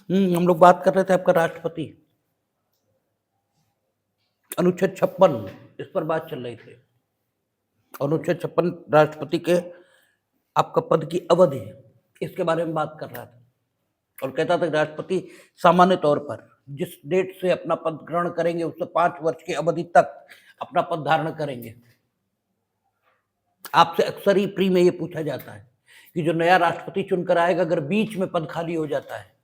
हम लोग बात कर रहे थे आपका राष्ट्रपति अनुच्छेद 56 इस पर बात चल रही थी। अनुच्छेद 56 राष्ट्रपति के आपका पद की अवधि इसके बारे में बात कर रहा था और कहता था कि राष्ट्रपति सामान्य तौर पर जिस डेट से अपना पद ग्रहण करेंगे उससे 5 वर्ष की अवधि तक अपना पद धारण करेंगे। आपसे अक्सर ही प्री में ये पूछा जाता है कि जो नया राष्ट्रपति चुनकर आएगा अगर बीच में पद खाली हो जाता है,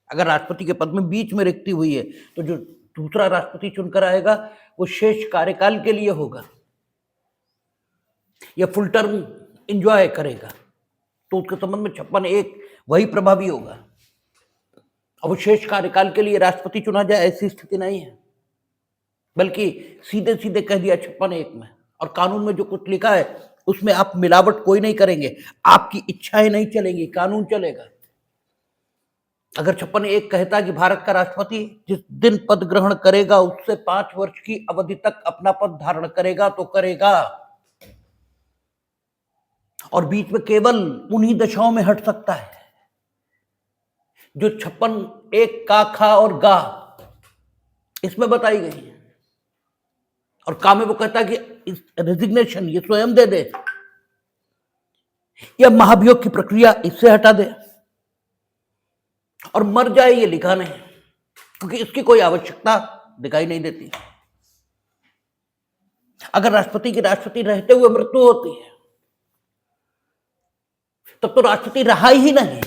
अगर राष्ट्रपति के पद में बीच में रिक्ति हुई है तो जो दूसरा राष्ट्रपति चुनकर आएगा वो शेष कार्यकाल के लिए होगा या फुल टर्म एंजॉय करेगा, तो उसके संबंध में 56(1) वही प्रभावी होगा। अब वो शेष कार्यकाल के लिए राष्ट्रपति चुना जाए ऐसी स्थिति नहीं है, बल्कि सीधे सीधे कह दिया 56(1) में, और कानून में जो कुछ लिखा है उसमें आप मिलावट कोई नहीं करेंगे, आपकी इच्छाएं नहीं चलेंगी, कानून चलेगा। अगर 56(1) कहता कि भारत का राष्ट्रपति जिस दिन पद ग्रहण करेगा उससे 5 वर्ष की अवधि तक अपना पद धारण करेगा तो करेगा, और बीच में केवल उन्हीं दशाओं में हट सकता है जो 56(1) का, खा और गा इसमें बताई गई है। और का में वो कहता है कि रेजिग्नेशन ये स्वयं दे दे या महाभियोग की प्रक्रिया इससे हटा दे, और मर जाए ये लिखा नहीं, क्योंकि इसकी कोई आवश्यकता दिखाई नहीं देती। अगर राष्ट्रपति की राष्ट्रपति रहते हुए मृत्यु होती है तब तो राष्ट्रपति रहा ही नहीं,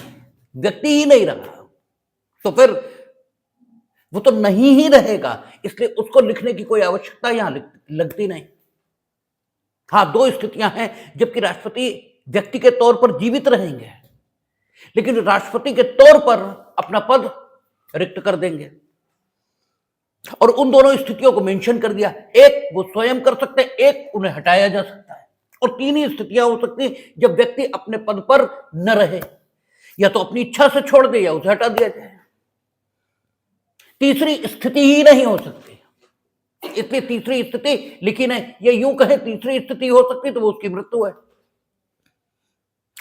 व्यक्ति ही नहीं रहा, तो फिर वो तो नहीं ही रहेगा, इसलिए उसको लिखने की कोई आवश्यकता यहां लगती नहीं। हाँ, 2 स्थितियां हैं जबकि राष्ट्रपति व्यक्ति के तौर पर जीवित रहेंगे लेकिन राष्ट्रपति के तौर पर अपना पद रिक्त कर देंगे, और उन दोनों स्थितियों को मेंशन कर दिया। एक वो स्वयं कर सकते हैं, एक उन्हें हटाया जा सकता है, और 3 ही स्थितियां हो सकती हैं जब व्यक्ति अपने पद पर न रहे, या तो अपनी इच्छा से छोड़ दे या उसे हटा दिया जाए। तीसरी स्थिति ही नहीं हो सकती, इसलिए तीसरी स्थिति लिखी नहीं। ये यूं कहे तीसरी स्थिति हो सकती तो वो उसकी मृत्यु है,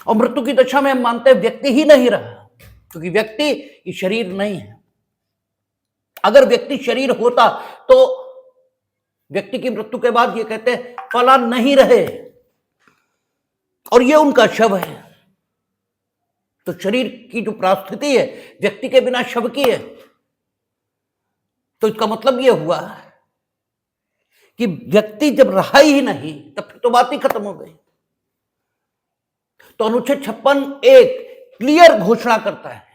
और मृत्यु की दशा में हम मानते हैं व्यक्ति ही नहीं रहा, क्योंकि व्यक्ति ये शरीर नहीं है। अगर व्यक्ति शरीर होता तो व्यक्ति की मृत्यु के बाद ये कहते हैं फला नहीं रहे और ये उनका शव है। तो शरीर की जो परिस्थिति है व्यक्ति के बिना शव की है, तो इसका मतलब ये हुआ कि व्यक्ति जब रहा ही नहीं तब फिर तो बात ही खत्म हो गई। तो अनुच्छेद 56(1) क्लियर घोषणा करता है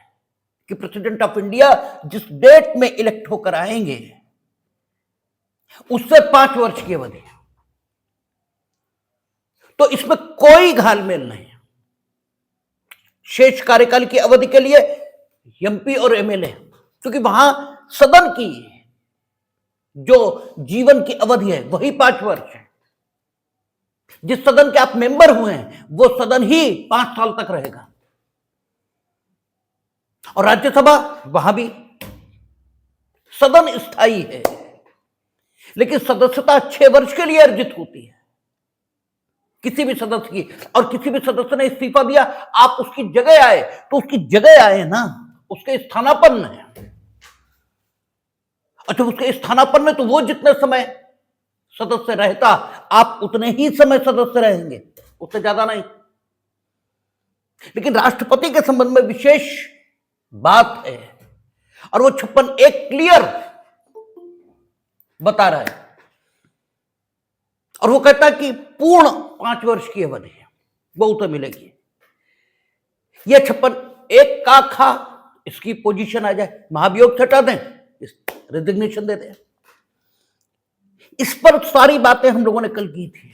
कि प्रेसिडेंट ऑफ इंडिया जिस डेट में इलेक्ट होकर आएंगे उससे 5 वर्ष की अवधि, तो इसमें कोई घालमेल नहीं। शेष कार्यकाल की अवधि के लिए एमपी और एमएलए, क्योंकि वहां सदन की जो जीवन की अवधि है वही 5 वर्ष है। जिस सदन के आप मेंबर हुए हैं वो सदन ही 5 साल तक रहेगा, और राज्यसभा वहां भी सदन स्थायी है, लेकिन सदस्यता 6 वर्ष के लिए अर्जित होती है किसी भी सदस्य की, और किसी भी सदस्य ने इस्तीफा दिया आप उसकी जगह आए तो उसकी जगह आए ना, उसके स्थानापन्न है। अच्छा, उसके स्थानापन्न में तो वो जितने समय सदस्य रहता आप उतने ही समय सदस्य रहेंगे, उससे ज्यादा नहीं। लेकिन राष्ट्रपति के संबंध में विशेष बात है, और वो 56(1) क्लियर बता रहा है, और वो कहता है कि पूर्ण 5 वर्ष की अवधि है वो उसे मिलेगी। ये 56(1) का, खा इसकी पोजीशन आ जाए, महाभियोग हटा दें, रेजिग्नेशन दे दें। इस पर सारी बातें हम लोगों ने कल की थी।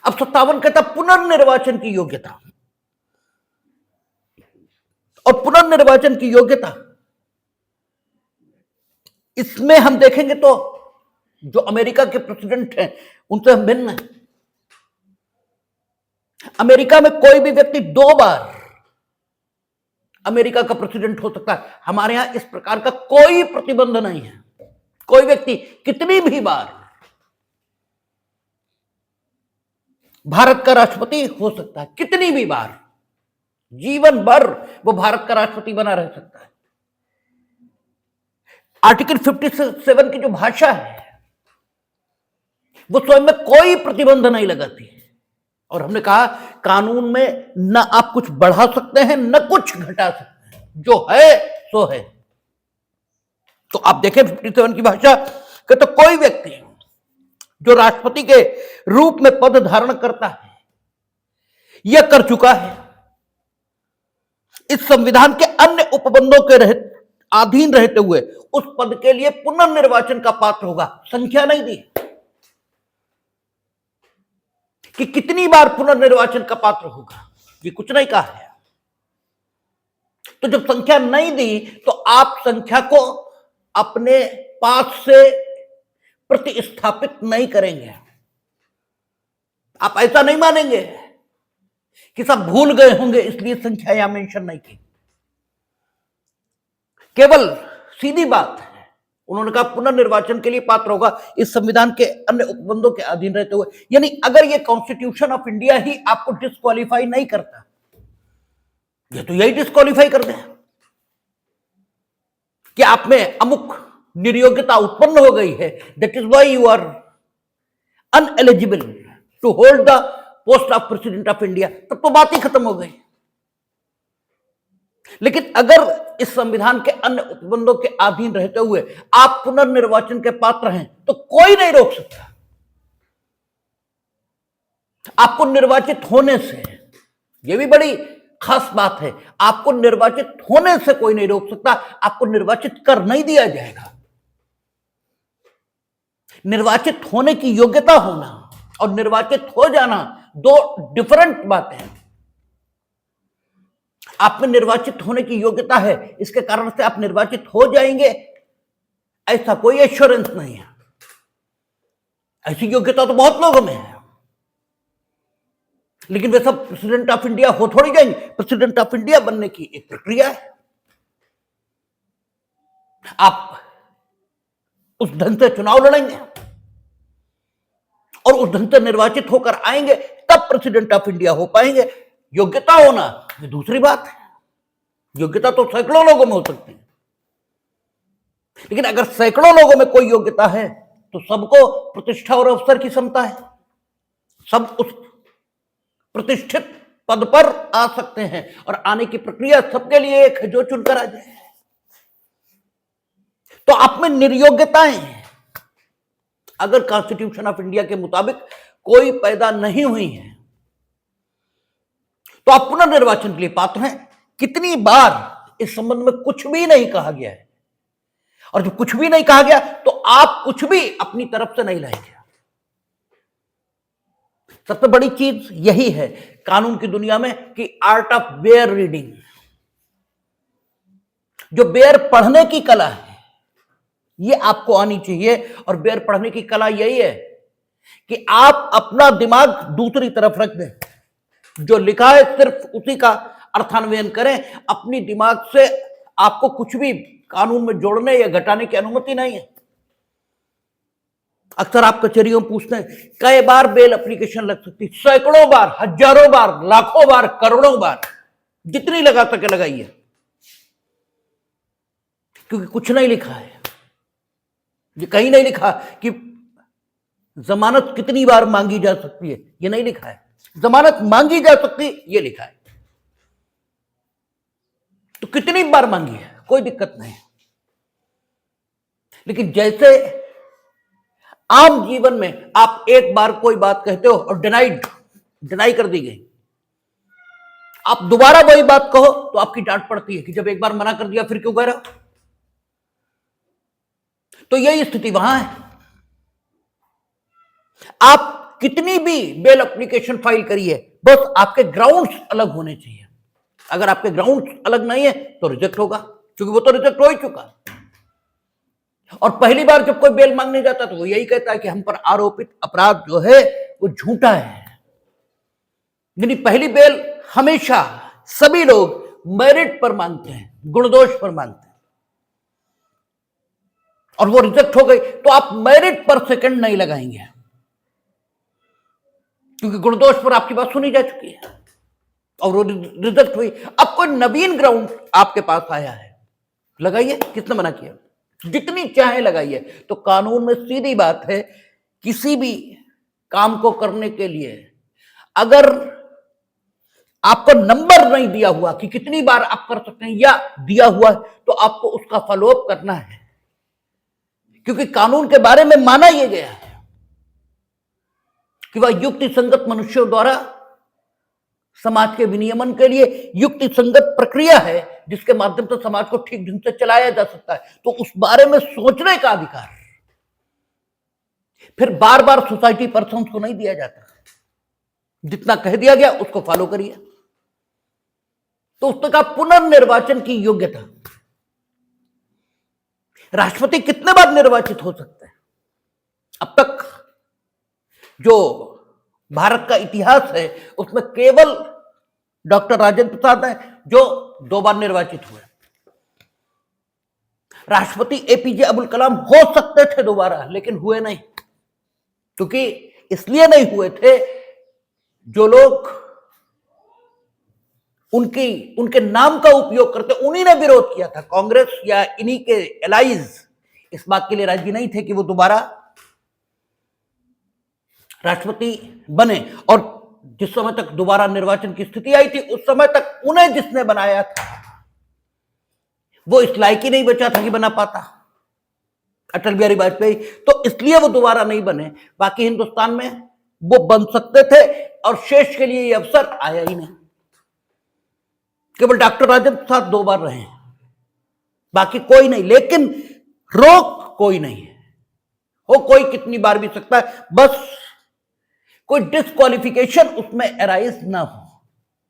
अब 57 कहता पुनर्निर्वाचन की योग्यता, और पुनर्निर्वाचन की योग्यता इसमें हम देखेंगे तो जो अमेरिका के प्रेसिडेंट हैं उनसे हम भिन्न हैं। अमेरिका में कोई भी व्यक्ति 2 बार अमेरिका का प्रेसिडेंट हो सकता है, हमारे यहां इस प्रकार का कोई प्रतिबंध नहीं है। कोई व्यक्ति कितनी भी बार भारत का राष्ट्रपति हो सकता है, कितनी भी बार, जीवन भर वो भारत का राष्ट्रपति बना रह सकता है। आर्टिकल 57 की जो भाषा है वो स्वयं में कोई प्रतिबंध नहीं लगाती है। और हमने कहा कानून में न आप कुछ बढ़ा सकते हैं न कुछ घटा सकते हैं, जो है सो है। तो आप देखें 57 की भाषा कि तो कोई व्यक्ति जो राष्ट्रपति के रूप में पद धारण करता है या कर चुका है, इस संविधान के अन्य उपबंधों के अधीन रहते हुए उस पद के लिए पुनर्निर्वाचन का पात्र होगा। संख्या नहीं दी कि कितनी बार पुनर्निर्वाचन का पात्र होगा, ये कुछ नहीं कहा है। तो जब संख्या नहीं दी तो आप संख्या को अपने पास से प्रतिस्थापित नहीं करेंगे। आप ऐसा नहीं मानेंगे कि सब भूल गए होंगे इसलिए संख्या यहां मेंशन नहीं की। केवल सीधी बात है, उन्होंने कहा पुनर्निर्वाचन के लिए पात्र होगा इस संविधान के अन्य उपबंधों के अधीन रहते हुए। यानी अगर ये कॉन्स्टिट्यूशन ऑफ इंडिया ही आपको डिस्क्वालीफाई नहीं करता, ये तो यही डिस्क्वालीफाई कर दे कि आप में अमुक निर्योग्यता उत्पन्न हो गई है, that is why you are ineligible to hold the post of president of India, तब तो बात ही खत्म हो गई। लेकिन अगर इस संविधान के अन्य उपबंधों के अधीन रहते हुए आप पुनर्निर्वाचन के पात्र हैं तो कोई नहीं रोक सकता आपको निर्वाचित होने से। यह भी बड़ी खास बात है, आपको निर्वाचित होने से कोई नहीं रोक सकता, आपको निर्वाचित कर नहीं दिया जाएगा। निर्वाचित होने की योग्यता होना और निर्वाचित हो जाना दो डिफरेंट बातें हैं। आप में निर्वाचित होने की योग्यता है, इसके कारण से आप निर्वाचित हो जाएंगे, ऐसा कोई एश्योरेंस नहीं है। ऐसी योग्यता तो बहुत लोगों में है, लेकिन वे सब प्रेसिडेंट ऑफ इंडिया हो थोड़ी जाएंगे। प्रेसिडेंट ऑफ इंडिया बनने की एक प्रक्रिया है, आप उस ढंग से चुनाव लड़ेंगे और उस ढंग से निर्वाचित होकर आएंगे, तब प्रेसिडेंट ऑफ इंडिया हो पाएंगे। योग्यता होना ये दूसरी बात है, योग्यता तो सैकड़ों लोगों में हो सकती है, लेकिन अगर सैकड़ों लोगों में कोई योग्यता है तो सबको प्रतिष्ठा और अवसर की क्षमता है, सब उस प्रतिष्ठित पद पर आ सकते हैं और आने की प्रक्रिया सबके लिए एक है, जो चुनकर आ जाए। तो आप में निर्योग्यताएं अगर कॉन्स्टिट्यूशन ऑफ इंडिया के मुताबिक कोई पैदा नहीं हुई है तो आप पुनर्निर्वाचन के लिए पात्र हैं। कितनी बार इस संबंध में कुछ भी नहीं कहा गया है, और जब कुछ भी नहीं कहा गया तो आप कुछ भी अपनी तरफ से नहीं लाएंगे। सबसे बड़ी चीज यही है कानून की दुनिया में कि आर्ट ऑफ बेयर रीडिंग, जो बेयर पढ़ने की कला है ये आपको आनी चाहिए। और बेयर पढ़ने की कला यही है कि आप अपना दिमाग दूसरी तरफ रख दें, जो लिखा है सिर्फ उसी का अर्थान्वयन करें। अपनी दिमाग से आपको कुछ भी कानून में जोड़ने या घटाने की अनुमति नहीं है। अक्सर आप कचहरियों में पूछते हैं कई बार बेल एप्लीकेशन लग सकती, सैकड़ों बार, हजारों बार, लाखों बार, करोड़ों बार, जितनी लगा सके लगाइए, क्योंकि कुछ नहीं लिखा है। ये कहीं नहीं लिखा कि जमानत कितनी बार मांगी जा सकती है, ये नहीं लिखा है। जमानत मांगी जा सकती है ये लिखा है, तो कितनी बार मांगी है कोई दिक्कत नहीं। लेकिन जैसे आम जीवन में आप एक बार कोई बात कहते हो और डिनाई कर दी गई, आप दोबारा वही बात कहो तो आपकी डांट पड़ती है कि जब एक बार मना कर दिया फिर क्यों कह रहे हो। तो यही स्थिति वहां है। आप कितनी भी बेल एप्लीकेशन फाइल करिए, बस आपके ग्राउंड्स अलग होने चाहिए। अगर आपके ग्राउंड्स अलग नहीं है तो रिजेक्ट होगा, क्योंकि वो तो रिजेक्ट हो ही चुका। और पहली बार जब कोई बेल मांगने जाता तो वो यही कहता है कि हम पर आरोपित अपराध जो है वो झूठा है। यानी पहली बेल हमेशा सभी लोग मेरिट पर मांगते हैं, गुणदोष पर मांगते हैं, और वो रिजेक्ट हो गई तो आप मेरिट पर सेकंड नहीं लगाएंगे, क्योंकि गुणदोष पर आपकी बात सुनी जा चुकी है और वो रिजेक्ट हुई। अब कोई नवीन ग्राउंड आपके पास आया है, लगाइए, किसने मना किया? जितनी चाहे लगाइए। तो कानून में सीधी बात है, किसी भी काम को करने के लिए अगर आपको नंबर नहीं दिया हुआ कि कितनी बार आप कर सकते हैं, या दिया हुआ है, तो आपको उसका फॉलोअप करना है, क्योंकि कानून के बारे में माना यह गया है कि वह युक्ति संगत मनुष्यों द्वारा समाज के विनियमन के लिए युक्ति संगत प्रक्रिया है, जिसके माध्यम से समाज को ठीक ढंग से चलाया जा सकता है। तो उस बारे में सोचने का अधिकार फिर बार बार सोसाइटी पर्सन्स को नहीं दिया जाता। जितना कह दिया गया उसको फॉलो करिए। तो उसने कहा पुनर्निर्वाचन की योग्यता, राष्ट्रपति कितने बार निर्वाचित हो सकते हैं? अब तक जो भारत का इतिहास है उसमें केवल डॉक्टर राजेंद्र प्रसाद हैं जो 2 बार निर्वाचित हुए। राष्ट्रपति एपीजे अब्दुल कलाम हो सकते थे दोबारा, लेकिन हुए नहीं। क्योंकि इसलिए नहीं हुए थे, जो लोग उनके नाम का उपयोग करते उन्हीं ने विरोध किया था। कांग्रेस या इन्हीं के एलाइज इस बात के लिए राजी नहीं थे कि वो दोबारा राष्ट्रपति बने। और जिस समय तक दोबारा निर्वाचन की स्थिति आई थी, उस समय तक उन्हें जिसने बनाया था वो इस लायक ही नहीं बचा था कि बना पाता, अटल बिहारी वाजपेयी। तो इसलिए वो दोबारा नहीं बने। बाकी हिंदुस्तान में वो बन सकते थे और शेष के लिए ये अवसर आया ही नहीं। केवल डॉक्टर राजेंद्र प्रसाद 2 बार रहे, बाकी कोई नहीं। लेकिन रोक कोई नहीं है, हो कोई कितनी बार भी सकता है, बस कोई डिस्क्वालिफिकेशन उसमें एराइज ना हो।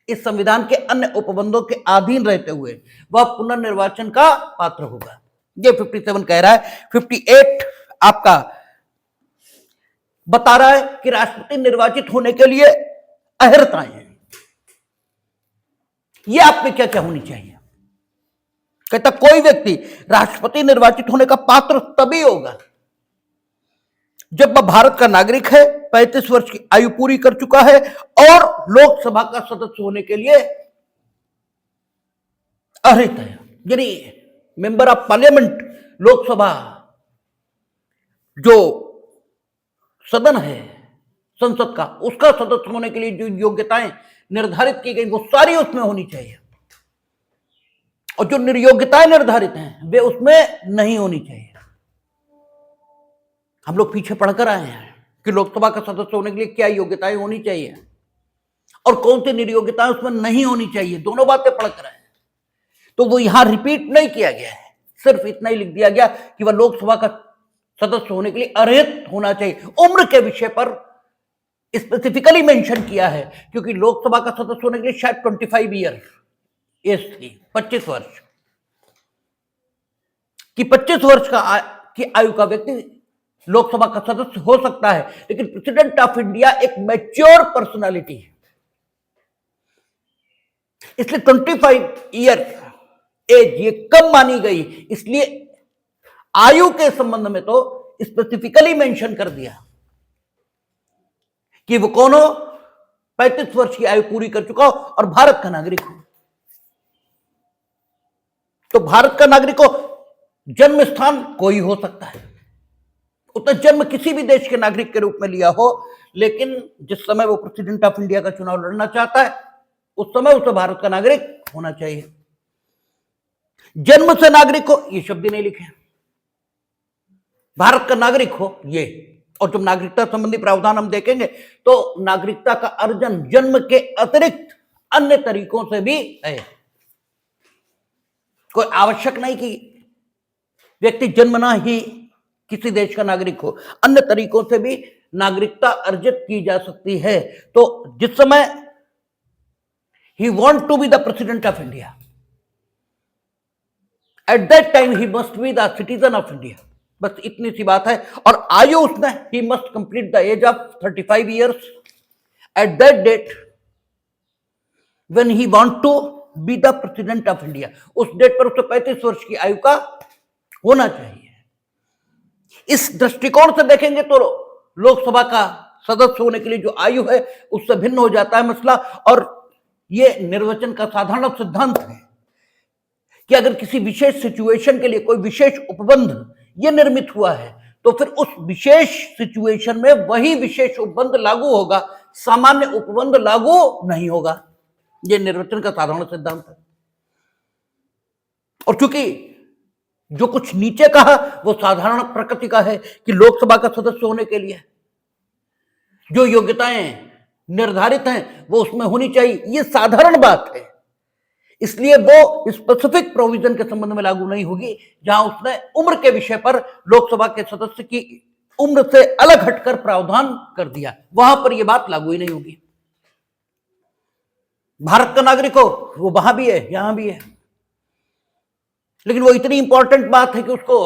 इस संविधान के अन्य उपबंधों के अधीन रहते हुए वह पुनर्निर्वाचन का पात्र होगा। ये 57 कह रहा है। 58 आपका बता रहा है कि राष्ट्रपति निर्वाचित होने के लिए अहर्ताएं हैं। ये आप में क्या क्या होनी चाहिए? कहता कोई व्यक्ति राष्ट्रपति निर्वाचित होने का पात्र तभी होगा जब वह भारत का नागरिक है, 35 वर्ष की आयु पूरी कर चुका है और लोकसभा का सदस्य होने के लिए अर्हित है। यानी मेंबर ऑफ पार्लियामेंट, लोकसभा जो सदन है संसद का, उसका सदस्य होने के लिए जो योग्यताएं निर्धारित की गई वो सारी उसमें होनी चाहिए। और जो निर्योग्यताएं निर्धारित हैं वे उसमें नहीं होनी चाहिए। हम लोग पीछे पढ़कर आए हैं कि लोकसभा का सदस्य होने के लिए क्या योग्यताएं होनी चाहिए और कौन सी निर्योग्यताएं उसमें नहीं होनी चाहिए, दोनों बातें पढ़कर आए। तो वो यहां रिपीट नहीं किया गया है, सिर्फ इतना ही लिख दिया गया कि वह लोकसभा का सदस्य होने के लिए अर्हित होना चाहिए। उम्र के विषय पर स्पेसिफिकली मेंशन किया है, क्योंकि लोकसभा का सदस्य होने के लिए शायद 25 ईयर एज थी, 25 वर्ष कि 25 वर्ष की आयु का व्यक्ति लोकसभा का सदस्य हो सकता है। लेकिन प्रेसिडेंट ऑफ इंडिया एक मैच्योर पर्सनालिटी है, इसलिए 25 ईयर एज ये कम मानी गई। इसलिए आयु के संबंध में तो स्पेसिफिकली मेंशन कर दिया कि वो कौन हो, 35 वर्ष की आयु पूरी कर चुका हो और भारत का नागरिक हो। तो भारत का नागरिक हो, जन्म स्थान कोई हो सकता है, उसने जन्म किसी भी देश के नागरिक के रूप में लिया हो, लेकिन जिस समय वो प्रेसिडेंट ऑफ इंडिया का चुनाव लड़ना चाहता है उस समय उसे भारत का नागरिक होना चाहिए। जन्म से नागरिक हो ये शब्द नहीं लिखे, भारत का नागरिक हो ये। और जब नागरिकता संबंधी प्रावधान हम देखेंगे तो नागरिकता का अर्जन जन्म के अतिरिक्त अन्य तरीकों से भी है। कोई आवश्यक नहीं कि व्यक्ति जन्मना ही किसी देश का नागरिक हो, अन्य तरीकों से भी नागरिकता अर्जित की जा सकती है। तो जिस समय he want to be the president of India, at that time he must be the citizen of India, बस इतनी सी बात है। और आयु उसने he must complete the age of 35 years at that date when he want to be the president of India. उस date पर उसे 35 वर्ष की आयु का होना चाहिए। इस दृष्टिकोण से देखेंगे तो लोकसभा का सदस्य होने के लिए जो आयु है उससे भिन्न हो जाता है मसला। और ये निर्वचन का साधारण सिद्धांत है कि अगर किसी विशेष सिचुएशन के लिए कोई विशेष उपबंध ये निर्मित हुआ है तो फिर उस विशेष सिचुएशन में वही विशेष उपबंध लागू होगा, सामान्य उपबंध लागू नहीं होगा। यह निर्वचन का साधारण सिद्धांत है। और क्योंकि जो कुछ नीचे कहा वो साधारण प्रकृति का है कि लोकसभा का सदस्य होने के लिए जो योग्यताएं निर्धारित हैं वो उसमें होनी चाहिए, ये साधारण बात है। इसलिए वो स्पेसिफिक प्रोविजन के संबंध में लागू नहीं होगी। जहां उसने उम्र के विषय पर लोकसभा के सदस्य की उम्र से अलग हटकर प्रावधान कर दिया, वहां पर यह बात लागू ही नहीं होगी। भारत का नागरिक हो वो वहां भी है यहां भी है, लेकिन वो इतनी इंपॉर्टेंट बात है कि उसको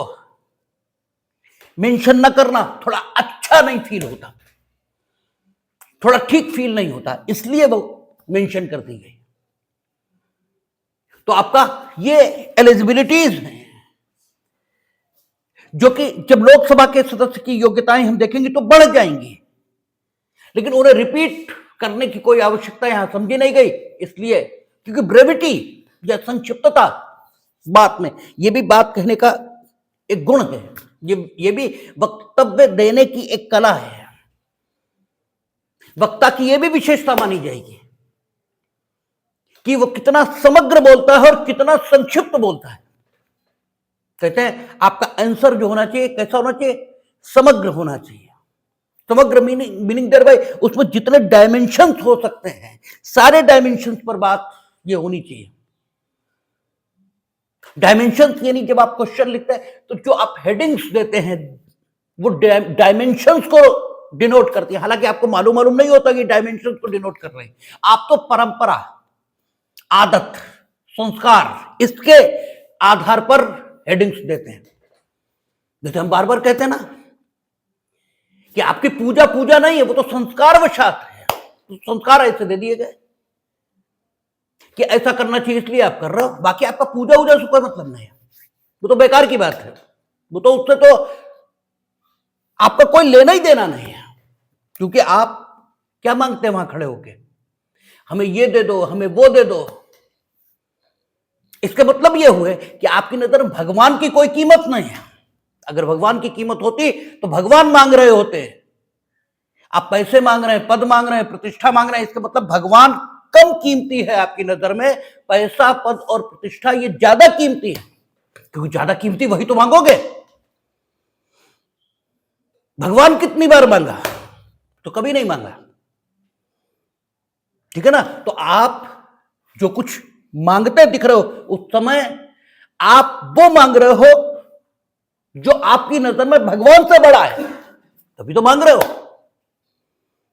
मेंशन न करना थोड़ा अच्छा नहीं फील होता, थोड़ा ठीक फील नहीं होता, इसलिए वो मेंशन कर दी गई। तो आपका ये एलिजिबिलिटीज हैं जो कि जब लोकसभा के सदस्य की योग्यताएं हम देखेंगे तो बढ़ जाएंगी, लेकिन उन्हें रिपीट करने की कोई आवश्यकता यहां समझी नहीं गई, इसलिए क्योंकि ब्रेविटी या संक्षिप्तता बात में, यह भी बात कहने का एक गुण है, ये भी वक्तव्य देने की एक कला है। वक्ता की यह भी विशेषता मानी जाएगी कि वो कितना समग्र बोलता है और कितना संक्षिप्त बोलता है। कहते हैं आपका आंसर जो होना चाहिए कैसा होना चाहिए, समग्र होना चाहिए। समग्र मीनिंग देयर बाय उसमें जितने डायमेंशंस हो सकते हैं सारे डायमेंशंस पर बात ये होनी चाहिए। डायमेंशंस यानी जब आप क्वेश्चन लिखते हैं तो जो आप हेडिंग्स देते हैं वो डायमेंशंस को डिनोट करती है। हालांकि आपको मालूम नहीं होता कि डायमेंशंस को डिनोट कर रहे हैं, आप तो परंपरा, आदत, संस्कार इसके आधार पर हेडिंग्स देते हैं। जैसे हम बार बार कहते हैं ना कि आपकी पूजा नहीं है, वो तो संस्कार वशात है, तो संस्कार ऐसे दे दिए गए कि ऐसा करना चाहिए इसलिए आप कर रहे हो, बाकी आपका पूजा से कोई मतलब नहीं है, वो तो बेकार की बात है, वो तो उससे तो आपका कोई लेना ही देना नहीं है। क्योंकि आप क्या मांगते हैं वहां खड़े होके, हमें ये दे दो, हमें वो दे दो। इसका मतलब यह हुए कि आपकी नजर में भगवान की कोई कीमत नहीं है। अगर भगवान की कीमत होती तो भगवान मांग रहे होते। आप पैसे मांग रहे हैं, पद मांग रहे हैं, प्रतिष्ठा मांग रहे हैं, इसका मतलब भगवान कम कीमती है आपकी नजर में। पैसा, पद और प्रतिष्ठा ये ज्यादा कीमती है, क्योंकि ज्यादा कीमती वही तो मांगोगे। भगवान कितनी बार मांगा, तो कभी नहीं मांगा, ठीक है ना। तो आप जो कुछ मांगते दिख रहे हो उस समय आप वो मांग रहे हो जो आपकी नजर में भगवान से बड़ा है, तभी तो मांग रहे हो,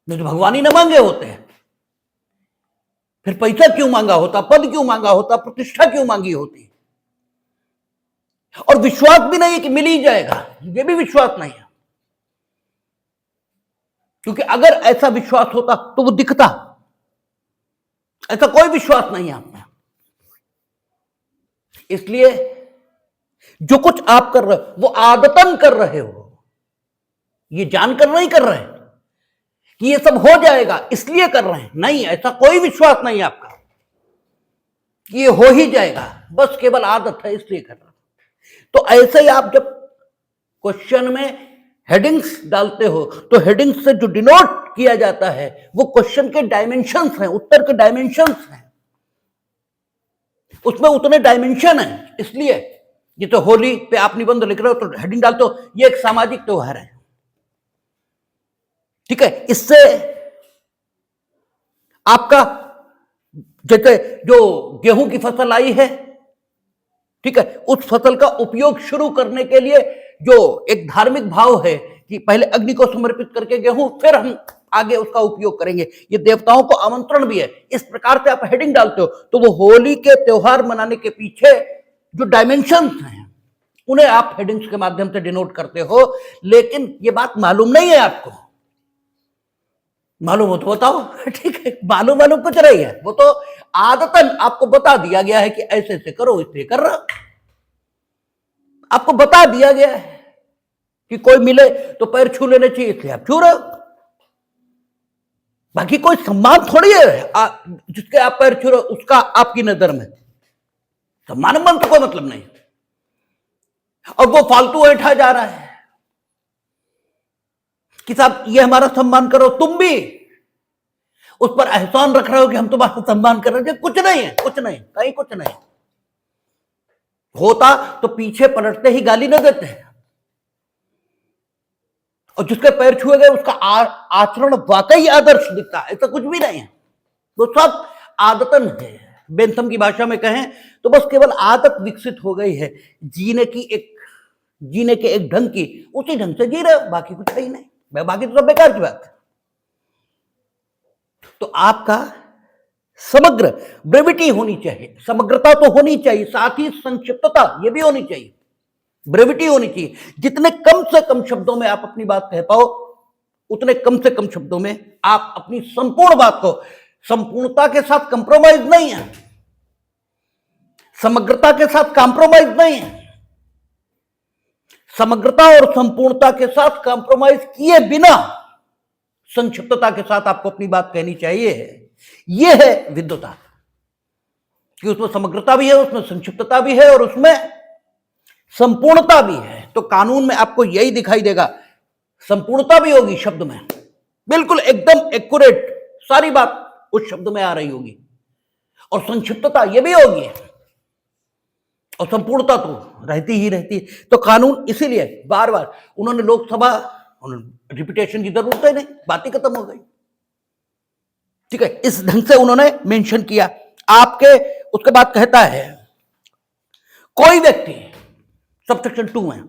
नहीं तो भगवान ही ना मांगे होते हैं। फिर पैसा क्यों मांगा होता, पद क्यों मांगा होता, प्रतिष्ठा क्यों मांगी होती। और विश्वास भी नहीं है कि मिल ही जाएगा, ये भी विश्वास नहीं है, क्योंकि अगर ऐसा विश्वास होता तो वो दिखता। ऐसा कोई विश्वास नहीं है आप में। इसलिए जो कुछ आप कर रहे हो वो आदतन कर रहे हो, ये जानकर नहीं कर रहे हैं कि ये सब हो जाएगा इसलिए कर रहे हैं, नहीं, ऐसा कोई विश्वास नहीं है आपका कि ये हो ही जाएगा, बस केवल आदत है इसलिए कर रहे हैं। तो ऐसे ही आप जब क्वेश्चन में हेडिंग्स डालते हो तो हेडिंग्स से जो डिनोट किया जाता है वो क्वेश्चन के डायमेंशंस हैं, उत्तर के डायमेंशंस हैं, उसमें उतने डायमेंशन हैं। इसलिए ये तो होली पे आप निबंध लिख रहे हो तो हेडिंग डालते हो ये एक सामाजिक त्योहार है, ठीक है। इससे आपका जैसे जो गेहूं की फसल आई है, ठीक है, उस फसल का उपयोग शुरू करने के लिए जो एक धार्मिक भाव है कि पहले अग्नि को समर्पित करके गेहूं, फिर हम आगे उसका उपयोग करेंगे, ये देवताओं को आमंत्रण भी है। इस प्रकार से आप हेडिंग डालते हो तो वो होली के त्योहार मनाने के पीछे जो डायमेंशंस हैं उन्हें आप हेडिंग्स के माध्यम से डिनोट करते हो। लेकिन ये बात मालूम नहीं है आपको, मालूम हो तो बताओ, ठीक है। मालूम कुछ नहीं है, वो तो आदतन आपको बता दिया गया है कि ऐसे ऐसे करो, इसलिए कर रहा। आपको बता दिया गया है कि कोई मिले तो पैर छू लेने चाहिए, इसलिए आप छू रहे हो। बाकी कोई सम्मान थोड़ी है जिसके आप पैर छू रहे उसका आपकी नजर में सम्मान मन तो कोई मतलब नहीं, और वो फालतू ऐठा जा रहा है कि साहब ये हमारा सम्मान करो, तुम भी उस पर एहसान रख रहे हो कि हम तुम्हारा सम्मान कर रहे हैं। कुछ नहीं है, कुछ नहीं, कहीं कुछ नहीं होता तो पीछे पलटते ही गाली न देते हैं, और जिसके पैर छुए गए उसका आचरण वाकई आदर्श दिखता है, ऐसा कुछ भी नहीं है, वो सब आदतन है। बेंथम की भाषा में कहें तो बस केवल आदत विकसित हो गई है जीने के एक ढंग की, उसी ढंग से जी रहे हो, बाकी कुछ नहीं नहीं, बाकी तो सब बेकार की बात है। तो आपका समग्र ब्रेविटी होनी चाहिए, समग्रता तो होनी चाहिए, साथ ही संक्षिप्तता ये भी होनी चाहिए, ब्रेविटी होनी चाहिए। जितने कम से कम शब्दों में आप अपनी बात कह पाओ उतने कम से कम शब्दों में आप अपनी संपूर्ण बात को, संपूर्णता के साथ कंप्रोमाइज नहीं है, समग्रता के साथ कंप्रोमाइज नहीं है, समग्रता और संपूर्णता के साथ कंप्रोमाइज किए बिना संक्षिप्तता के साथ आपको अपनी बात कहनी चाहिए। यह है विद्वता कि उसमें समग्रता भी है, उसमें संक्षिप्तता भी है और उसमें संपूर्णता भी है। तो कानून में आपको यही दिखाई देगा, संपूर्णता भी होगी शब्द में, बिल्कुल एकदम एक्यूरेट सारी बात उस शब्द में आ रही होगी, और संक्षिप्तता ये भी होगी, और संपूर्णता तो रहती ही रहती है। तो कानून इसीलिए बार बार उन्होंने लोकसभा, रिपीटेशन की जरूरत है नहीं, बात ही खत्म हो गई, ठीक है, इस ढंग से उन्होंने मेंशन किया आपके। उसके बाद कहता है कोई व्यक्ति, सबसेक्शन 2 में,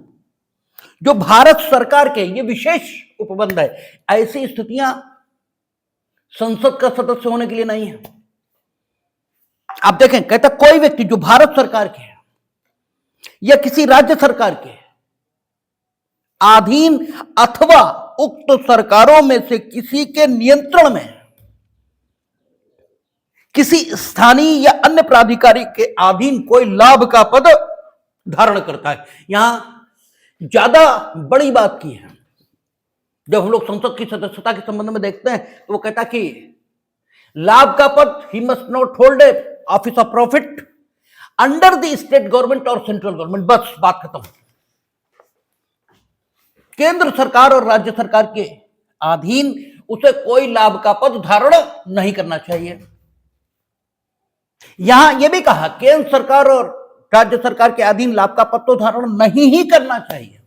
जो भारत सरकार के, ये विशेष उपबंध है, ऐसी स्थितियां संसद का सदस्य होने के लिए नहीं है। आप देखें, कहता कोई व्यक्ति जो भारत सरकार के या किसी राज्य सरकार के अधीन अथवा उक्त सरकारों में से किसी के नियंत्रण में किसी स्थानीय या अन्य प्राधिकारी के अधीन कोई लाभ का पद धारण करता है। यहां ज्यादा बड़ी बात की है। जब हम लोग संसद की सदस्यता के संबंध में देखते हैं तो वो कहता कि लाभ का पद, he must not hold a office of profit under the state government और सेंट्रल गवर्नमेंट, बस बात खत्म। केंद्र सरकार और राज्य सरकार के अधीन उसे कोई लाभ का पद धारण नहीं करना चाहिए। यहां यह भी कहा केंद्र सरकार और राज्य सरकार के अधीन लाभ का पद तो धारण नहीं ही करना चाहिए,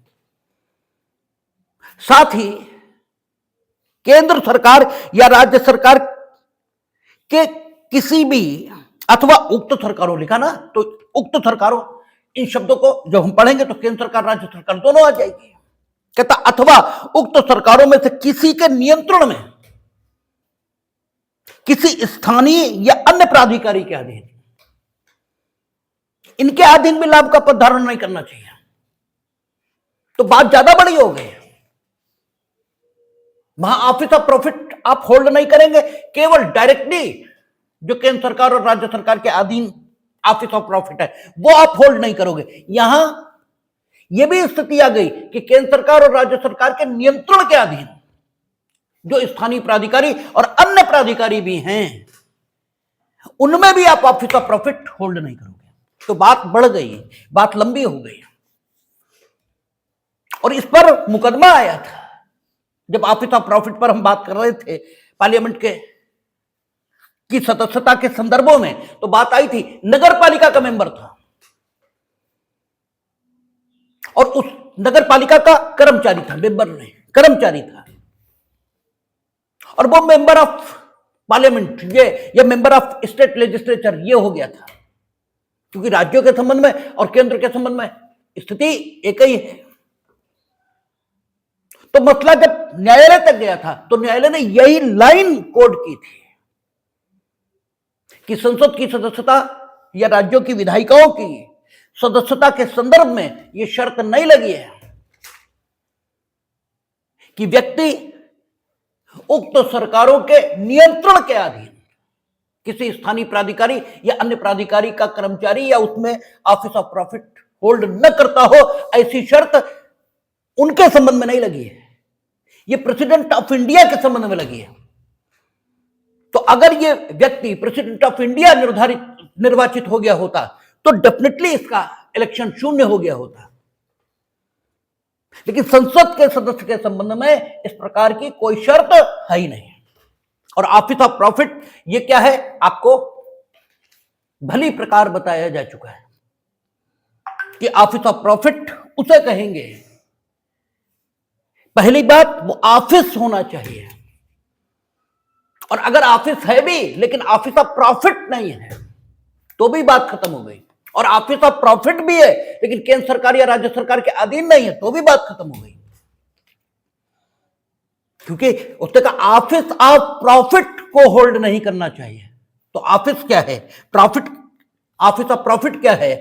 साथ ही केंद्र सरकार या राज्य सरकार के किसी भी, अथवा उक्त सरकारों लिखा ना, तो उक्त सरकारों, इन शब्दों को जब हम पढ़ेंगे तो केंद्र सरकार राज्य सरकार दोनों आ जाएगी। कहता अथवा उक्त सरकारों में से किसी के नियंत्रण में किसी स्थानीय या अन्य प्राधिकारी के अधीन, इनके अधीन भी लाभ का पद धारण नहीं करना चाहिए। तो बात ज्यादा बड़ी हो गई। वहां ऑफिस ऑफ प्रॉफिट आप होल्ड नहीं करेंगे, केवल डायरेक्टली जो केंद्र सरकार और राज्य सरकार के अधीन ऑफिस ऑफ प्रॉफिट है वो आप होल्ड नहीं करोगे। यहां यह भी स्थिति आ गई कि केंद्र सरकार और राज्य सरकार के नियंत्रण के अधीन जो स्थानीय प्राधिकारी और अन्य प्राधिकारी भी हैं, उनमें भी आप ऑफिस ऑफ प्रॉफिट होल्ड नहीं करोगे। तो बात बढ़ गई, बात लंबी हो गई, और इस पर मुकदमा आया था जब ऑफिस ऑफ प्रॉफिट पर हम बात कर रहे थे पार्लियामेंट के की सदस्यता के संदर्भों में। तो बात आई थी, नगर पालिका का मेंबर था और उस नगर पालिका का कर्मचारी था, मेंबर नहीं, कर्मचारी था, और वो मेंबर ऑफ पार्लियामेंट ये मेंबर ऑफ स्टेट लेजिस्लेचर ये हो गया था, क्योंकि राज्यों के संबंध में और केंद्र के संबंध में स्थिति एक ही है। तो मसला जब न्यायालय तक गया था तो न्यायालय ने यही लाइन कोड की थी कि संसद की सदस्यता या राज्यों की विधायिकाओं की सदस्यता के संदर्भ में यह शर्त नहीं लगी है कि व्यक्ति उक्त सरकारों के नियंत्रण के अधीन किसी स्थानीय प्राधिकारी या अन्य प्राधिकारी का कर्मचारी या उसमें ऑफिस ऑफ प्रॉफिट होल्ड न करता हो, ऐसी शर्त उनके संबंध में नहीं लगी है, ये प्रेसिडेंट ऑफ इंडिया के संबंध में लगी है। तो अगर ये व्यक्ति प्रेसिडेंट ऑफ इंडिया निर्वाचित हो गया होता तो डेफिनेटली इसका इलेक्शन शून्य हो गया होता। लेकिन संसद के सदस्य के संबंध में इस प्रकार की कोई शर्त है ही नहीं। और ऑफिस ऑफ प्रॉफिट ये क्या है आपको भली प्रकार बताया जा चुका है कि ऑफिस ऑफ प्रॉफिट उसे कहेंगे, पहली बात वो ऑफिस होना चाहिए, और अगर ऑफिस है भी लेकिन ऑफिस ऑफ प्रॉफिट नहीं है तो भी बात खत्म हो गई। और ऑफिस ऑफ प्रॉफिट भी है लेकिन केंद्र सरकार या राज्य सरकार के अधीन नहीं है तो भी बात खत्म हो गई, क्योंकि उसने कहा ऑफिस ऑफ प्रॉफिट को होल्ड नहीं करना चाहिए। तो ऑफिस क्या है, प्रॉफिट, ऑफिस ऑफ प्रॉफिट क्या है,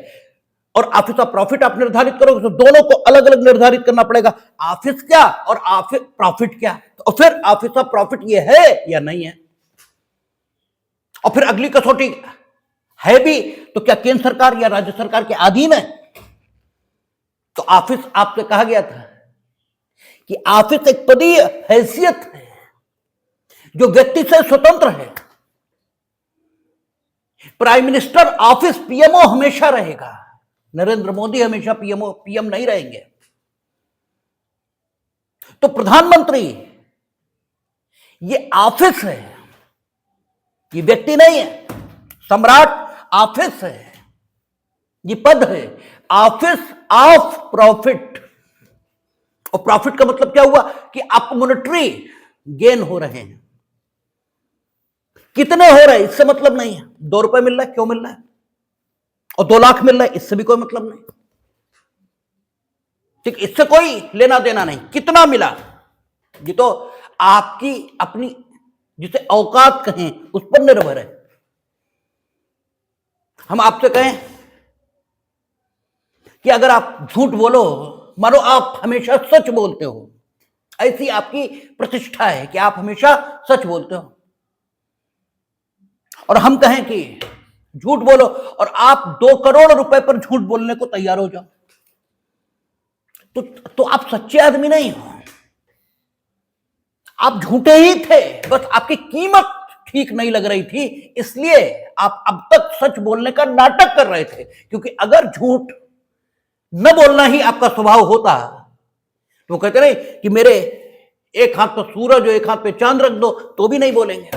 और ऑफिस ऑफ प्रॉफिट आप निर्धारित करोगे तो दोनों को अलग अलग निर्धारित करना पड़ेगा, ऑफिस क्या और ऑफिस प्रॉफिट क्या। तो फिर ऑफिस ऑफ प्रॉफिट ये है या नहीं है। और फिर अगली कसौटी है भी तो क्या केंद्र सरकार या राज्य सरकार के अधीन है। तो ऑफिस आपसे कहा गया था कि ऑफिस एक पदीय हैसियत है जो व्यक्ति से स्वतंत्र है। प्राइम मिनिस्टर ऑफिस पीएमओ हमेशा रहेगा, नरेंद्र मोदी हमेशा पीएम नहीं रहेंगे। तो प्रधानमंत्री ये ऑफिस है, ये व्यक्ति नहीं है। सम्राट ऑफिस है, ये पद है, ऑफिस ऑफ प्रॉफिट। और प्रॉफिट का मतलब क्या हुआ कि आपको मॉनेटरी गेन हो रहे हैं। कितने हो रहे हैं इससे मतलब नहीं है, 2 रुपए मिल रहा है क्यों मिल रहा है, और 2 लाख मिल रहा है इससे भी कोई मतलब नहीं, ठीक, इससे कोई लेना देना नहीं। कितना मिला ये तो आपकी अपनी जिसे औकात कहें उस पर निर्भर है। हम आपसे कहें कि अगर आप झूठ बोलो, मानो आप हमेशा सच बोलते हो, ऐसी आपकी प्रतिष्ठा है कि आप हमेशा सच बोलते हो, और हम कहें कि झूठ बोलो और आप 2 करोड़ रुपए पर झूठ बोलने को तैयार हो जाओ, तो आप सच्चे आदमी नहीं हो, आप झूठे ही थे, बस आपकी कीमत ठीक नहीं लग रही थी इसलिए आप अब तक सच बोलने का नाटक कर रहे थे। क्योंकि अगर झूठ न बोलना ही आपका स्वभाव होता तो वो कहते नहीं कि मेरे एक हाथ पर सूरज और एक हाथ पे चांद रख दो तो भी नहीं बोलेंगे।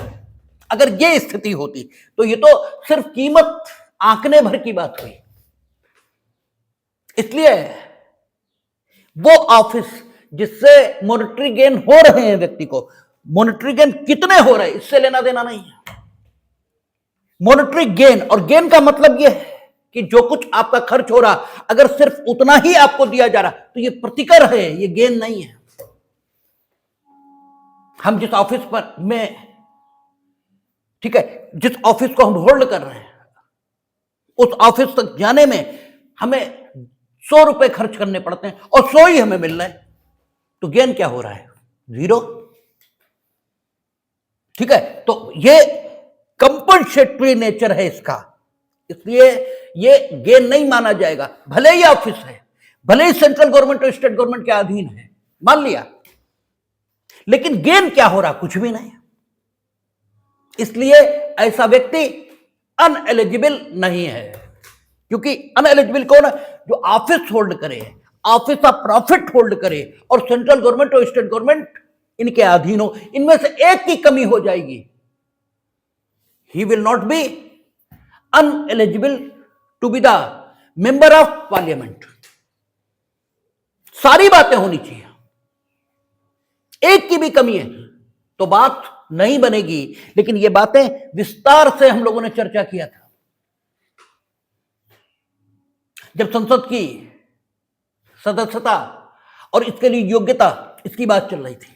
अगर ये स्थिति होती तो ये तो सिर्फ कीमत आंकने भर की बात हुई। इसलिए वो ऑफिस जिससे मॉनेटरी गेन हो रहे हैं, व्यक्ति को मॉनेटरी गेन कितने हो रहे हैं इससे लेना देना नहीं है। मॉनेटरी गेन, और गेन का मतलब यह है कि जो कुछ आपका खर्च हो रहा अगर सिर्फ उतना ही आपको दिया जा रहा तो ये प्रतिकर है, ये गेन नहीं है। हम जिस ऑफिस पर में, ठीक है, जिस ऑफिस को हम होल्ड कर रहे हैं उस ऑफिस तक जाने में हमें 100 रुपए खर्च करने पड़ते हैं और 100 ही हमें मिल रहा है, तो गेन क्या हो रहा है, 0। ठीक है, तो ये कंपनसेटरी नेचर है इसका, इसलिए ये गेन नहीं माना जाएगा। भले ही ऑफिस है, भले ही सेंट्रल गवर्नमेंट और स्टेट गवर्नमेंट के अधीन है, मान लिया, लेकिन गेन क्या हो रहा, कुछ भी नहीं। इसलिए ऐसा व्यक्ति अनएलिजिबल नहीं है, क्योंकि अनएलिजिबल कौन है, जो ऑफिस होल्ड करे, ऑफिस ऑफ प्रॉफिट होल्ड करे और सेंट्रल गवर्नमेंट और स्टेट गवर्नमेंट इनके अधीन हो, इनमें से एक की कमी हो जाएगी, he will not be ineligible to be the member of parliament. सारी बातें होनी चाहिए, एक की भी कमी है तो बात नहीं बनेगी। लेकिन ये बातें विस्तार से हम लोगों ने चर्चा किया था जब संसद की सदस्यता और इसके लिए योग्यता, इसकी बात चल रही थी।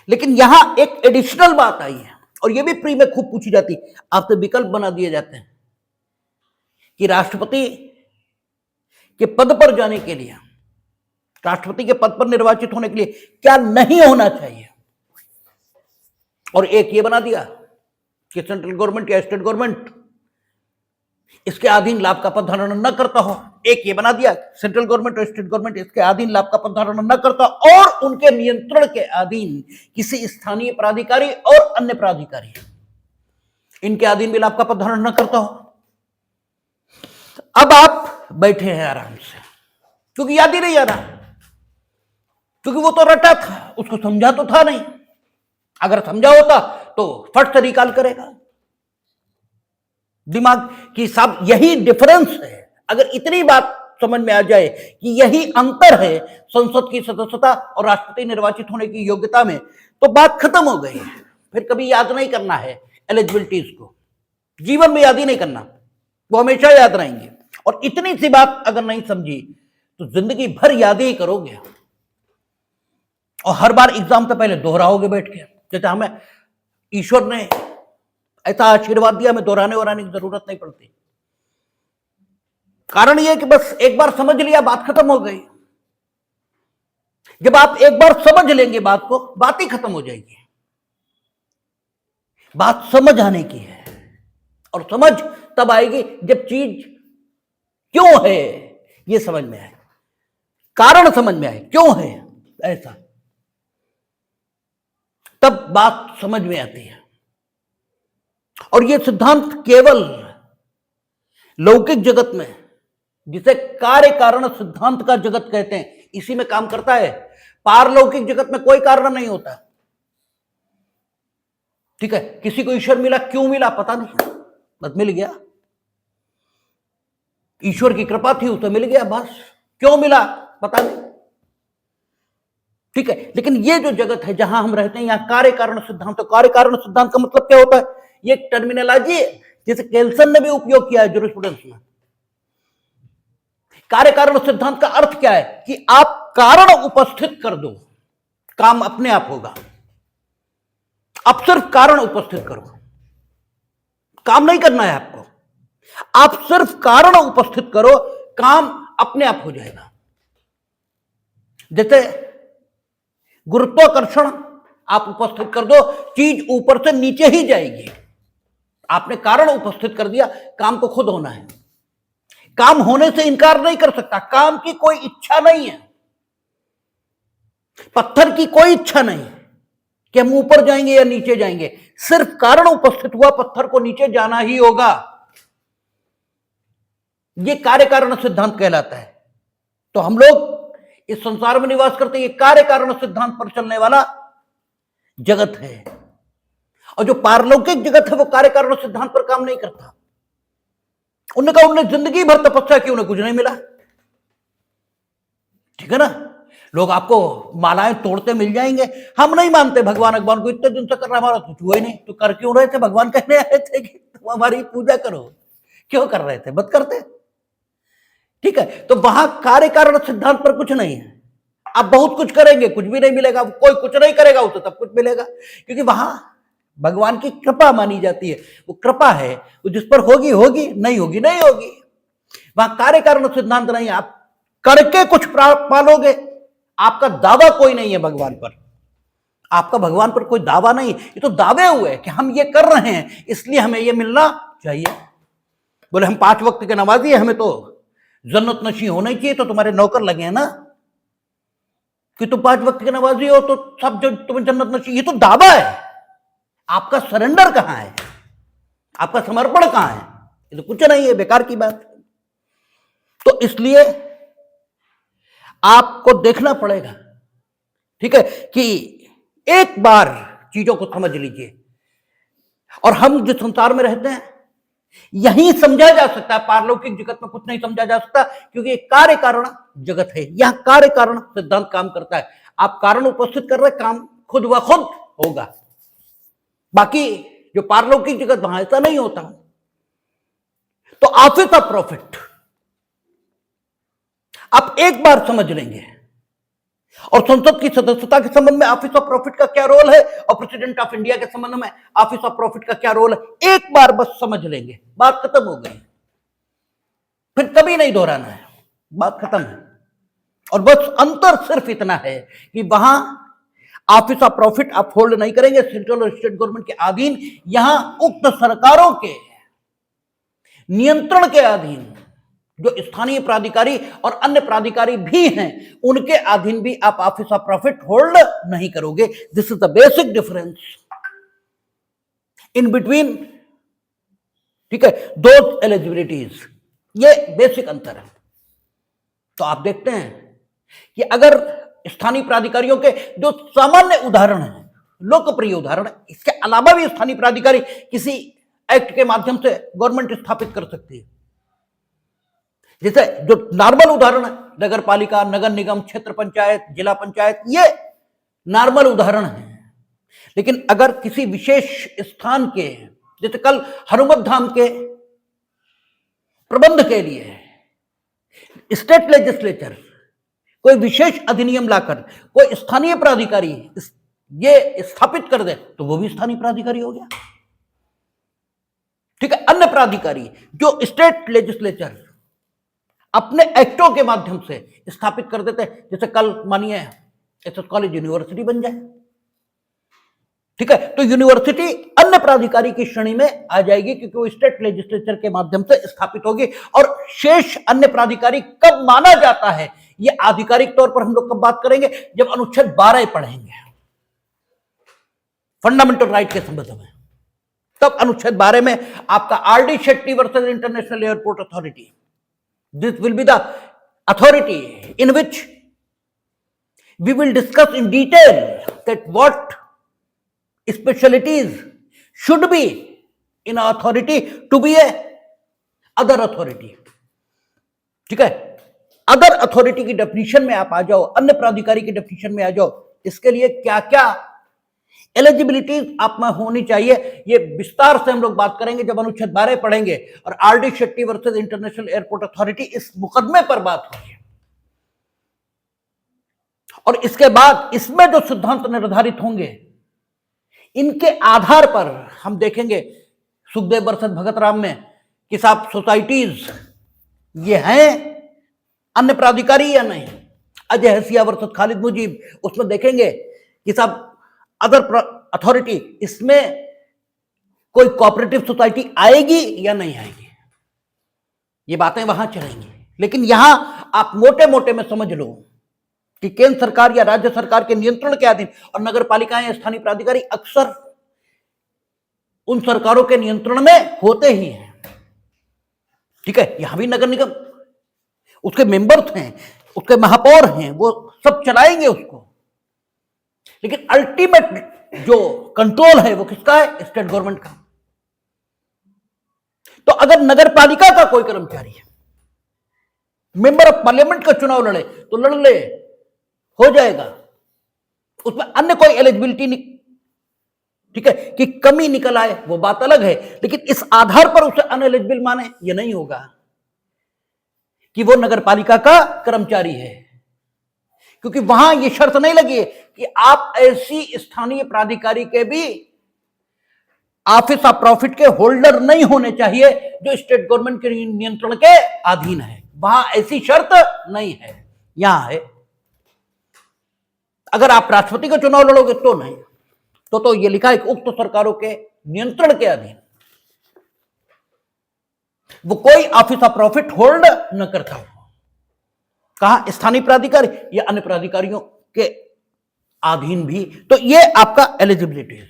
लेकिन यहां एक एडिशनल बात आई है और यह भी प्री में खूब पूछी जाती, आपसे विकल्प बना दिए जाते हैं कि राष्ट्रपति के पद पर जाने के लिए, राष्ट्रपति के पद पर निर्वाचित होने के लिए क्या नहीं होना चाहिए। और एक ये बना दिया कि सेंट्रल गवर्नमेंट या स्टेट गवर्नमेंट इसके अधीन लाभ का पद धारण न करता हो। एक ये बना दिया, सेंट्रल गवर्नमेंट और स्टेट गवर्नमेंट इसके अधीन लाभ का पद धारण न करता और उनके नियंत्रण के अधीन किसी स्थानीय प्राधिकारी और अन्य प्राधिकारी इनके अधीन भी लाभ का पद धारण न करता हो। अब आप बैठे हैं आराम से, क्योंकि याद ही नहीं आ रहा, क्योंकि वो तो रटा था, उसको समझा तो था नहीं। अगर समझा होता तो फट से रिकॉल करेगा। दिमाग की सब यही डिफरेंस है। अगर इतनी बात समझ में आ जाए कि यही अंतर है संसद की सदस्यता और राष्ट्रपति निर्वाचित होने की योग्यता में, तो बात खत्म हो गई। फिर कभी याद नहीं करना है एलिजिबिलिटीज को, जीवन में याद ही नहीं करना, वो हमेशा याद रहेंगे। और इतनी सी बात अगर नहीं समझी तो जिंदगी भर याद ही करोगे और हर बार एग्जाम से पहले दोहराओगे बैठ के। जैसे हमें ईश्वर ने ऐसा आशीर्वाद दिया, हमें दोहराने वराने की जरूरत नहीं पड़ती। कारण यह कि बस एक बार समझ लिया, बात खत्म हो गई। जब आप एक बार समझ लेंगे बात को, बात ही खत्म हो जाएगी। बात समझ आने की है, और समझ तब आएगी जब चीज क्यों है ये समझ में आए, कारण समझ में आए, क्यों है ऐसा, तब बात समझ में आती है। और ये सिद्धांत केवल लौकिक जगत में, जिसे कार्य कारण सिद्धांत का जगत कहते हैं, इसी में काम करता है। पारलौकिक जगत में कोई कारण नहीं होता। ठीक है, किसी को ईश्वर मिला, क्यों मिला पता नहीं, बस मिल गया। ईश्वर की कृपा थी, उसे मिल गया, बस। क्यों मिला पता नहीं। ठीक है, लेकिन ये जो जगत है जहां हम रहते हैं, यहां कार्य कारण सिद्धांत। तो कार्य कारण सिद्धांत का मतलब क्या होता है? ये एक टर्मिनोलॉजी है जिसे केल्सन ने भी उपयोग किया है जूरिस्प्रूडेंस में। कार्य कारण सिद्धांत का अर्थ क्या है कि आप कारण उपस्थित कर दो, काम अपने आप होगा। आप सिर्फ कारण उपस्थित करो, काम नहीं करना है आपको। आप सिर्फ कारण उपस्थित करो, काम अपने आप हो जाएगा। जैसे गुरुत्वाकर्षण आप उपस्थित कर दो, चीज ऊपर से नीचे ही जाएगी। आपने कारण उपस्थित कर दिया, काम को खुद होना है। काम होने से इनकार नहीं कर सकता, काम की कोई इच्छा नहीं है। पत्थर की कोई इच्छा नहीं कि हम ऊपर जाएंगे या नीचे जाएंगे, सिर्फ कारण उपस्थित हुआ, पत्थर को नीचे जाना ही होगा। यह कार्य कारण सिद्धांत कहलाता है। तो हम लोग इस संसार में निवास करते हैं, ये कार्य कारण सिद्धांत पर चलने वाला जगत है। और जो पारलौकिक जगत है वो कार्य कारण सिद्धांत पर काम नहीं करता। उन्होंने कहा उन्हें जिंदगी भर तपस्या की, उन्हें कुछ नहीं मिला। ठीक है ना, लोग आपको मालाएं तोड़ते मिल जाएंगे। हम नहीं मानते भगवान को, इतने दिन से कर रहा, हमारा कुछ हुआ ही नहीं। तो कर क्यों रहे थे? भगवान कहने आए थे कि तुम हमारी पूजा करो। क्यों कर रहे थे? मत करते। ठीक है, तो वहां कार्य कारण सिद्धांत पर कुछ नहीं है। आप बहुत कुछ करेंगे, कुछ भी नहीं मिलेगा। कोई कुछ नहीं करेगा, उसे सब कुछ मिलेगा, क्योंकि वहां भगवान की कृपा मानी जाती है। वो कृपा है, वो जिस पर होगी होगी, नहीं होगी नहीं होगी। वहां कार्य कारण सिद्धांत नहीं। आप करके कुछ पालोगे, आपका दावा कोई नहीं है भगवान पर। आपका भगवान पर कोई दावा नहीं, ये तो दावे हुए कि हम ये कर रहे हैं इसलिए हमें ये मिलना चाहिए। बोले हम 5 वक्त के नमाजी हैं, हमें तो जन्नत नशी होना ही चाहिए, तो तुम्हारे नौकर लगे हैं ना कि तुम 5 वक्त के नमाजी हो तो सब जो तुम्हें जन्नत नशी। ये तो दावा है। आपका सरेंडर कहां है? आपका समर्पण कहां है? ये तो कुछ नहीं है, बेकार की बात। तो इसलिए आपको देखना पड़ेगा, ठीक है, कि एक बार चीजों को समझ लीजिए। और हम जिस संसार में रहते हैं यही समझा जा सकता है, पारलौकिक जगत में कुछ नहीं समझा जा सकता, क्योंकि कार्य कारण जगत है। यह कार्य कारण सिद्धांत काम करता है। आप कारण उपस्थित कर रहे, काम खुद व खुद होगा। बाकी जो पारलौकिक जगत, वहां ऐसा नहीं होता। तो ऑफिस ऑफ प्रॉफिट आप एक बार समझ लेंगे, और संसद की सदस्यता के संबंध में ऑफिस ऑफ प्रॉफिट का क्या रोल है और प्रेसिडेंट ऑफ इंडिया के संबंध में ऑफिस ऑफ प्रॉफिट का क्या रोल है, एक बार बस समझ लेंगे, बात खत्म हो गई। फिर कभी नहीं दोहराना है, बात खत्म है। और बस अंतर सिर्फ इतना है कि वहां ऑफिस ऑफ प्रॉफिट आप होल्ड नहीं करेंगे सेंट्रल और स्टेट गवर्नमेंट के अधीन। यहां उक्त सरकारों के नियंत्रण के अधीन जो स्थानीय प्राधिकारी और अन्य प्राधिकारी भी हैं, उनके अधीन भी आप ऑफिस ऑफ प्रॉफिट होल्ड नहीं करोगे। This is the basic difference in between, ठीक है, दो एलिजिबिलिटीज। ये बेसिक अंतर है। तो आप देखते हैं कि अगर स्थानीय प्राधिकारियों के जो सामान्य उदाहरण हैं, लोकप्रिय उदाहरण, इसके अलावा भी स्थानीय प्राधिकारी किसी एक्ट के माध्यम से गवर्नमेंट स्थापित कर सकती है। जैसे जो नॉर्मल उदाहरण है, नगर पालिका, नगर निगम, क्षेत्र पंचायत, जिला पंचायत, ये नॉर्मल उदाहरण है। लेकिन अगर किसी विशेष स्थान के, जैसे कल हनुमत धाम के प्रबंध के लिए स्टेट लेजिस्लेचर कोई विशेष अधिनियम लाकर कोई स्थानीय प्राधिकारी ये स्थापित कर दे, तो वो भी स्थानीय प्राधिकारी हो गया। ठीक है, अन्य प्राधिकारी जो स्टेट लेजिस्लेचर अपने एक्टों के माध्यम से स्थापित कर देते हैं, जैसे कल मानिए एसएस कॉलेज यूनिवर्सिटी बन जाए, ठीक है, तो यूनिवर्सिटी अन्य प्राधिकारी की श्रेणी में आ जाएगी, क्योंकि वो स्टेट लेजिस्लेचर के माध्यम से स्थापित होगी। और शेष अन्य प्राधिकारी कब माना जाता है, ये आधिकारिक तौर पर हम लोग कब बात करेंगे, जब अनुच्छेद 12 पढ़ेंगे फंडामेंटल राइट के संबंध में। तब अनुच्छेद 12 में आपका RD Shetty versus International Airport Authority, this will be the authority in which we will discuss in detail that what specialities should be in authority to be a other authority। ठीक है, other authority की definition में आप आ जाओ, अन्य प्राधिकारी की definition में आ जाओ, इसके लिए क्या क्या एलिजिबिलिटीज आप में होनी चाहिए, ये विस्तार से हम लोग बात करेंगे जब अनुच्छेद 12 पढ़ेंगे। और RD Shetty versus International Airport authority इस मुकदमे पर बात होगी। और इसके बाद इसमें जो सिद्धांत निर्धारित होंगे, इनके आधार पर हम देखेंगे सुखदेव वर्सेस भगत राम में कि साहब सोसाइटीज ये हैं अन्य प्राधिकारी या नहीं। अजय हसिया वर्सेस खालिद मुजीब, उसमें देखेंगे कि साहब अदर अथॉरिटी, इसमें कोई कोऑपरेटिव सोसाइटी आएगी या नहीं आएगी, ये बातें वहां चलेंगी। लेकिन यहां आप मोटे मोटे में समझ लो कि केंद्र सरकार या राज्य सरकार के नियंत्रण के अधीन, और नगर पालिकाएं या स्थानीय प्राधिकारी अक्सर उन सरकारों के नियंत्रण में होते ही हैं। ठीक है, यहां भी नगर निगम, उसके मेंबर्स हैं, उसके महापौर हैं, वो सब चलाएंगे उसको। लेकिन अल्टीमेट जो कंट्रोल है वो किसका है, स्टेट गवर्नमेंट का। तो अगर नगर पालिका का कोई कर्मचारी मेंबर ऑफ पार्लियामेंट का चुनाव लड़े तो लड़ ले, हो जाएगा, उसमें अन्य कोई एलिजिबिलिटी नहीं, ठीक है, कि कमी निकल आए वो बात अलग है। लेकिन इस आधार पर उसे अनएलिजिबल माने, ये नहीं होगा कि वो नगर पालिका का कर्मचारी है, क्योंकि वहां ये शर्त नहीं लगी है कि आप ऐसी स्थानीय प्राधिकारी के भी ऑफिस ऑफ प्रॉफिट के होल्डर नहीं होने चाहिए जो स्टेट गवर्नमेंट के नियंत्रण के अधीन है। वहां ऐसी शर्त नहीं है, यहां है। अगर आप राष्ट्रपति का चुनाव लड़ोगे तो नहीं, तो ये लिखा है कि उक्त सरकारों के नियंत्रण के अधीन वो कोई ऑफिस ऑफ प्रॉफिट होल्ड न करता हो। कहा, स्थानीय प्राधिकारी या अन्य प्राधिकारियों के अधीन भी। तो ये आपका एलिजिबिलिटी है।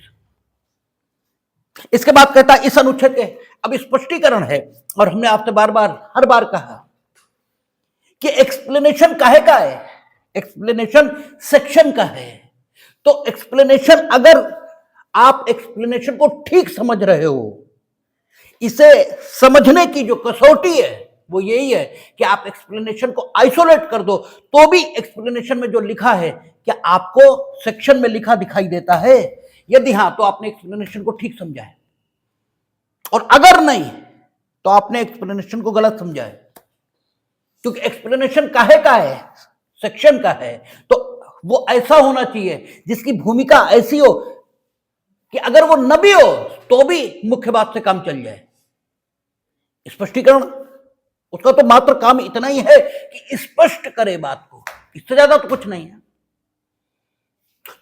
इसके बाद कहता है इस अनुच्छेद के अब स्पष्टीकरण है, और हमने आपसे बार बार हर बार कहा कि एक्सप्लेनेशन काहे का है, एक्सप्लेनेशन सेक्शन का है। तो एक्सप्लेनेशन, अगर आप एक्सप्लेनेशन को ठीक समझ रहे हो, इसे समझने की जो कसौटी है वो यही है कि आप एक्सप्लेनेशन को आइसोलेट कर दो तो भी एक्सप्लेनेशन में जो लिखा है क्या आपको सेक्शन में लिखा दिखाई देता है। यदि हां तो आपने एक्सप्लेनेशन को ठीक समझा है, और अगर नहीं तो आपने एक्सप्लेनेशन को गलत समझा है। क्योंकि एक्सप्लेनेशन काहे का है, सेक्शन का है, तो वो ऐसा होना चाहिए जिसकी भूमिका ऐसी हो कि अगर वो न भी हो तो भी मुख्य बात से काम चल जाए। स्पष्टीकरण, उसका तो मात्र काम इतना ही है कि स्पष्ट करे बात को, इससे ज्यादा तो कुछ नहीं है।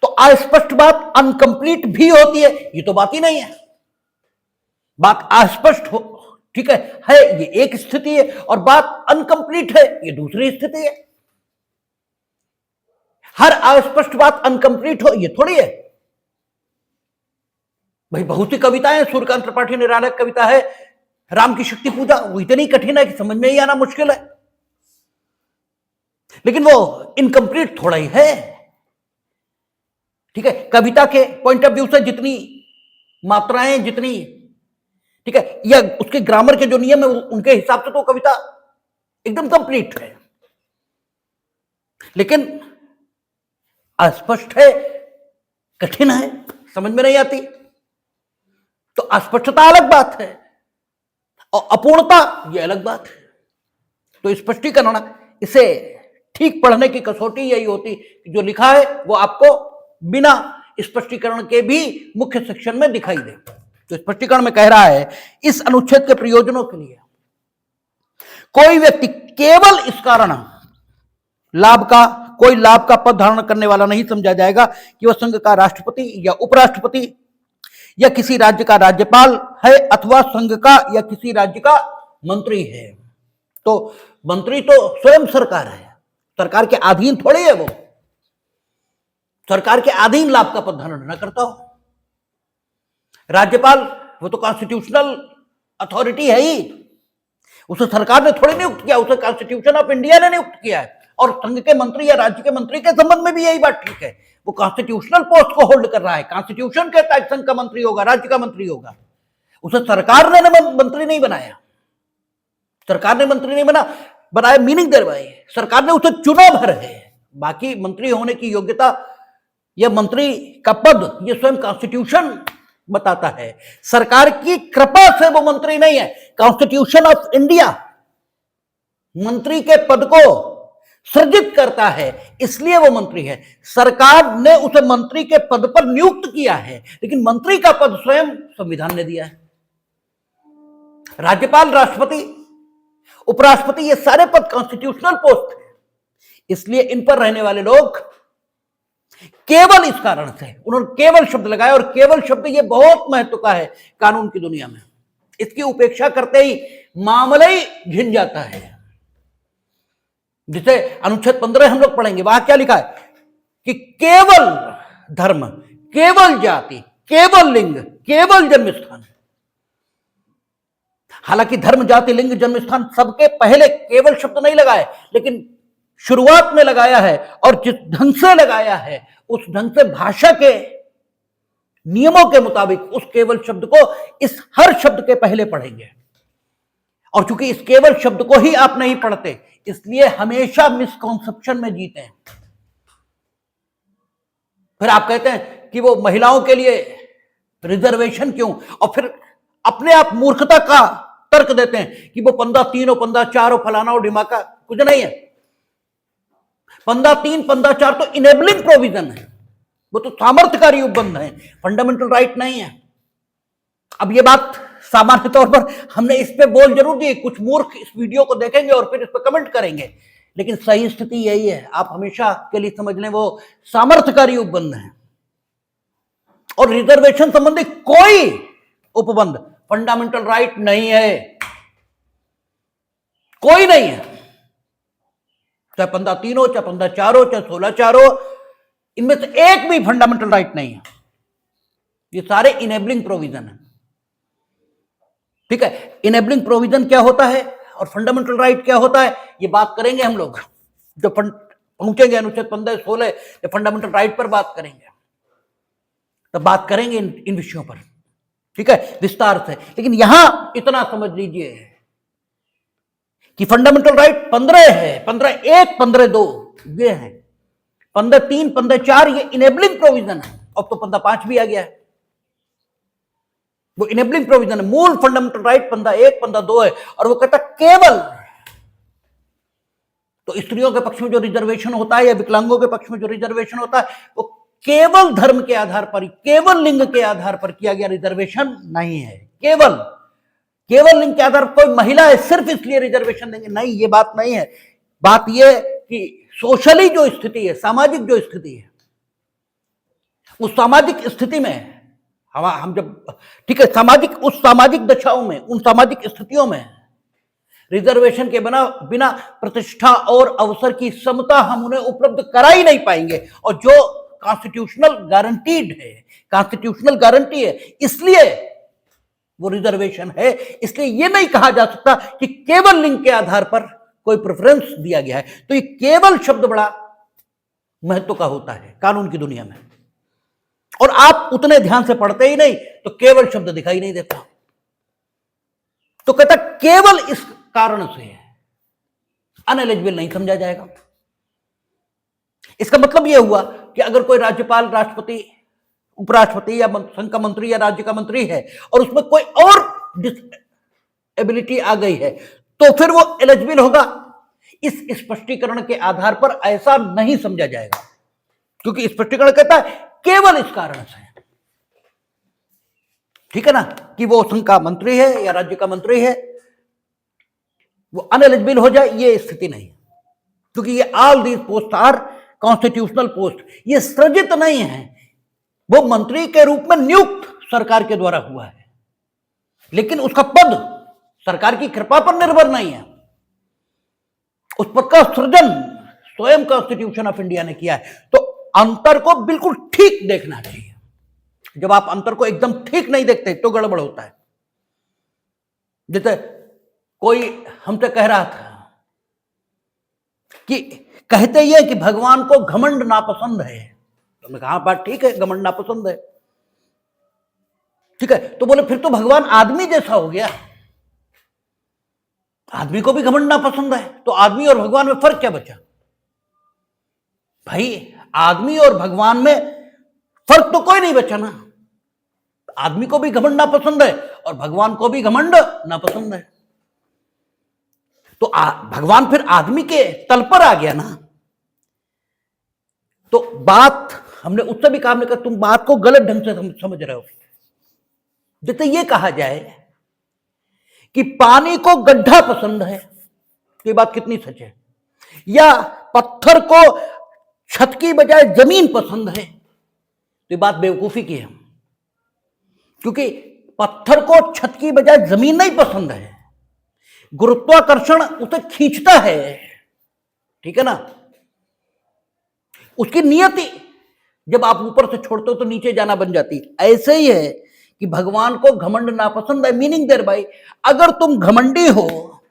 तो अस्पष्ट बात अनकंप्लीट भी होती है, ये तो बात ही नहीं है। बात अस्पष्ट हो ठीक है ये एक स्थिति है, और बात अनकंप्लीट है ये दूसरी स्थिति है। हर अस्पष्ट बात अनकंप्लीट हो ये थोड़ी है भाई। बहुत सी कविताएं, सूर्यकांत त्रिपाठी निरालक कविता है राम की शक्ति पूजा, वो इतनी कठिन है कि समझ में ही आना मुश्किल है, लेकिन वो इनकम्प्लीट थोड़ा ही है। ठीक है, कविता के पॉइंट ऑफ व्यू से जितनी मात्राएं, जितनी, ठीक है, या उसके ग्रामर के जो नियम है उनके हिसाब से तो कविता एकदम कंप्लीट है, लेकिन अस्पष्ट है, कठिन है, समझ में नहीं आती। तो अस्पष्टता अलग बात है और अपूर्णता ये अलग बात है। तो स्पष्टीकरण, इसे ठीक पढ़ने की कसौटी यही होती कि जो लिखा है वो आपको बिना स्पष्टीकरण के भी मुख्य सेक्शन में दिखाई दे। तो स्पष्टीकरण में कह रहा है, इस अनुच्छेद के प्रयोजनों के लिए कोई व्यक्ति केवल इस कारण कोई लाभ का पद धारण करने वाला नहीं समझा जाएगा कि वह संघ का राष्ट्रपति या उपराष्ट्रपति या किसी राज्य का राज्यपाल है अथवा संघ का या किसी राज्य का मंत्री है। तो मंत्री तो स्वयं सरकार है, सरकार के अधीन थोड़ी है वो, सरकार के अधीन लाभ का पद धारण न करता हो। राज्यपाल वो तो कॉन्स्टिट्यूशनल अथॉरिटी है ही, उसे सरकार ने थोड़ी नियुक्त किया, उसे कॉन्स्टिट्यूशन ऑफ इंडिया ने नियुक्त किया है। और संघ के मंत्री या राज्य के मंत्री के संबंध में भी यही बात ठीक है, वो कॉन्स्टिट्यूशनल पोस्ट को होल्ड कर रहा है। कॉन्स्टिट्यूशन कहता है संघ का मंत्री होगा, राज्य का मंत्री होगा, उसे सरकार ने मंत्री नहीं बनाया, सरकार ने मंत्री नहीं बनाया मीनिंग देर भाई, सरकार ने उसे चुना भर है। बाकी मंत्री होने की योग्यता या मंत्री का पद ये स्वयं कॉन्स्टिट्यूशन बताता है। सरकार की कृपा से वो मंत्री नहीं है, कॉन्स्टिट्यूशन ऑफ इंडिया मंत्री के पद को सृजित करता है, इसलिए वो मंत्री है। सरकार ने उसे मंत्री के पद पर नियुक्त किया है, लेकिन मंत्री का पद स्वयं संविधान ने दिया है। राज्यपाल, राष्ट्रपति, उपराष्ट्रपति ये सारे पद कॉन्स्टिट्यूशनल पोस्ट है, इसलिए इन पर रहने वाले लोग केवल इस कारण से उन्होंने केवल शब्द लगाया, और केवल शब्द ये बहुत महत्व का है कानून की दुनिया में। इसकी उपेक्षा करते ही मामला ही घिन जाता है। जिसे अनुच्छेद 15 हम लोग पढ़ेंगे, वहां क्या लिखा है कि केवल धर्म, केवल जाति, केवल लिंग, केवल जन्मस्थान। हालांकि धर्म, जाति, लिंग, जन्मस्थान सबके पहले केवल शब्द नहीं लगाए, लेकिन शुरुआत में लगाया है, और जिस ढंग से लगाया है उस ढंग से भाषा के नियमों के मुताबिक उस केवल शब्द को इस हर शब्द के पहले पढ़ेंगे। और चूंकि इस केवल शब्द को ही आप नहीं पढ़ते, इसलिए हमेशा मिसकॉन्सेप्शन में जीते हैं। फिर आप कहते हैं कि वो महिलाओं के लिए रिजर्वेशन क्यों, और फिर अपने आप मूर्खता का तर्क देते हैं कि वो 15(3) और 15(4) और फलाना और ढिमाका, कुछ नहीं है। 15(3), 15(4) तो इनेबलिंग प्रोविजन है, वो तो सामर्थ्यकारी उपबंध है, फंडामेंटल राइट नहीं है। अब ये बात सामान्य तौर पर हमने इस पे बोल जरूर दिए, कुछ मूर्ख इस वीडियो को देखेंगे और फिर इस पर कमेंट करेंगे, लेकिन सही स्थिति यही है। आप हमेशा के लिए समझ लें, वो सामर्थ्यकारी उपबंध है, और रिजर्वेशन संबंधी कोई उपबंध फंडामेंटल राइट नहीं है, कोई नहीं है। चाहे 15(3) हो, चाहे 15(4) हो, चाहे 16(4) हो, इनमें से एक भी फंडामेंटल राइट नहीं है। ये सारे इनेबलिंग प्रोविजन है। ठीक है, इनेबलिंग प्रोविजन क्या होता है और फंडामेंटल राइट क्या होता है, ये बात करेंगे हम लोग जो पहुंचेंगे अनुच्छेद 15-16 या फंडामेंटल राइट पर बात करेंगे, तब बात करेंगे इन विषयों पर, ठीक है, विस्तार से। लेकिन यहां इतना समझ लीजिए कि फंडामेंटल राइट 15 है, 15(1), 15(2) ये है, 15(3), 15(4) ये इनेबलिंग प्रोविजन है। अब तो 15(5) भी आ गया है, वो इनेबलिंग प्रोविजन है। मूल फंडामेंटल राइट 15(1), 15(2) है, और वो कहता केवल, तो स्त्रियों के पक्ष में जो रिजर्वेशन होता है या विकलांगों के पक्ष में जो रिजर्वेशन होता है, वो केवल धर्म के आधार पर, केवल लिंग के आधार पर किया गया रिजर्वेशन नहीं है। केवल लिंग के आधार पर कोई महिला है सिर्फ इसलिए रिजर्वेशन देंगे, नहीं, ये बात नहीं है। बात यह कि सोशली जो स्थिति है, सामाजिक जो स्थिति है, उस सामाजिक स्थिति में हम जब, ठीक है, उस सामाजिक दशाओं में, उन सामाजिक स्थितियों में रिजर्वेशन के बिना प्रतिष्ठा और अवसर की समता हम उन्हें उपलब्ध करा ही नहीं पाएंगे। और जो कॉन्स्टिट्यूशनल गारंटीड है, कॉन्स्टिट्यूशनल गारंटी है, इसलिए वो रिजर्वेशन है। इसलिए ये नहीं कहा जा सकता कि केवल लिंग के आधार पर कोई प्रेफरेंस दिया गया है। तो ये केवल शब्द बड़ा महत्व का होता है कानून की दुनिया में, और आप उतने ध्यान से पढ़ते ही नहीं तो केवल शब्द दिखाई नहीं देता। तो कहता केवल इस कारण से अनएलिजिबल नहीं समझा जाएगा। इसका मतलब यह हुआ कि अगर कोई राज्यपाल, राष्ट्रपति, उपराष्ट्रपति या संघ का मंत्री या राज्य का मंत्री है और उसमें कोई और डिसेबिलिटी आ गई है तो फिर वो एलिजिबल होगा। इस स्पष्टीकरण के आधार पर ऐसा नहीं समझा जाएगा, क्योंकि स्पष्टीकरण कहता है केवल इस कारण से, ठीक है ना, कि वो संघ का मंत्री है या राज्य का मंत्री है, वो अनएलिजिबल हो जाए, ये स्थिति नहीं। क्योंकि ये all these post are constitutional post, ये सृजित नहीं है, वो मंत्री के रूप में नियुक्त सरकार के द्वारा हुआ है, लेकिन उसका पद सरकार की कृपा पर निर्भर नहीं है। उस पद का सृजन स्वयं कॉन्स्टिट्यूशन ऑफ इंडिया ने किया है। तो अंतर को बिल्कुल ठीक देखना चाहिए। जब आप अंतर को एकदम ठीक नहीं देखते तो गड़बड़ होता है। जैसे कोई हमसे कह रहा था कि कहते ये कि भगवान को घमंड नापसंद है। तो मैं कहा बात ठीक है, घमंड नापसंद है, ठीक है। तो बोले फिर तो भगवान आदमी जैसा हो गया, आदमी को भी घमंड नापसंद है, तो आदमी और भगवान में फर्क क्या बचा? भाई आदमी और भगवान में फर्क तो कोई नहीं बचा ना। आदमी को भी घमंड नापसंद है और भगवान को भी घमंड नापसंद है। तो भगवान फिर आदमी के तल पर आ गया ना। तो बात हमने उससे भी कहा, हमने कहा तुम बात को गलत ढंग से समझ रहे हो। जैसे ये कहा जाए कि पानी को गड्ढा पसंद है, ये बात कितनी सच है, या पत्थर को छत की बजाय जमीन पसंद है, तो ये बात बेवकूफी की है। क्योंकि पत्थर को छत की बजाय जमीन नहीं पसंद है, गुरुत्वाकर्षण उसे खींचता है, ठीक है ना। उसकी नियति जब आप ऊपर से छोड़ते हो तो नीचे जाना बन जाती। ऐसे ही है कि भगवान को घमंड नापसंद है, मीनिंग देयर बाय अगर तुम घमंडी हो,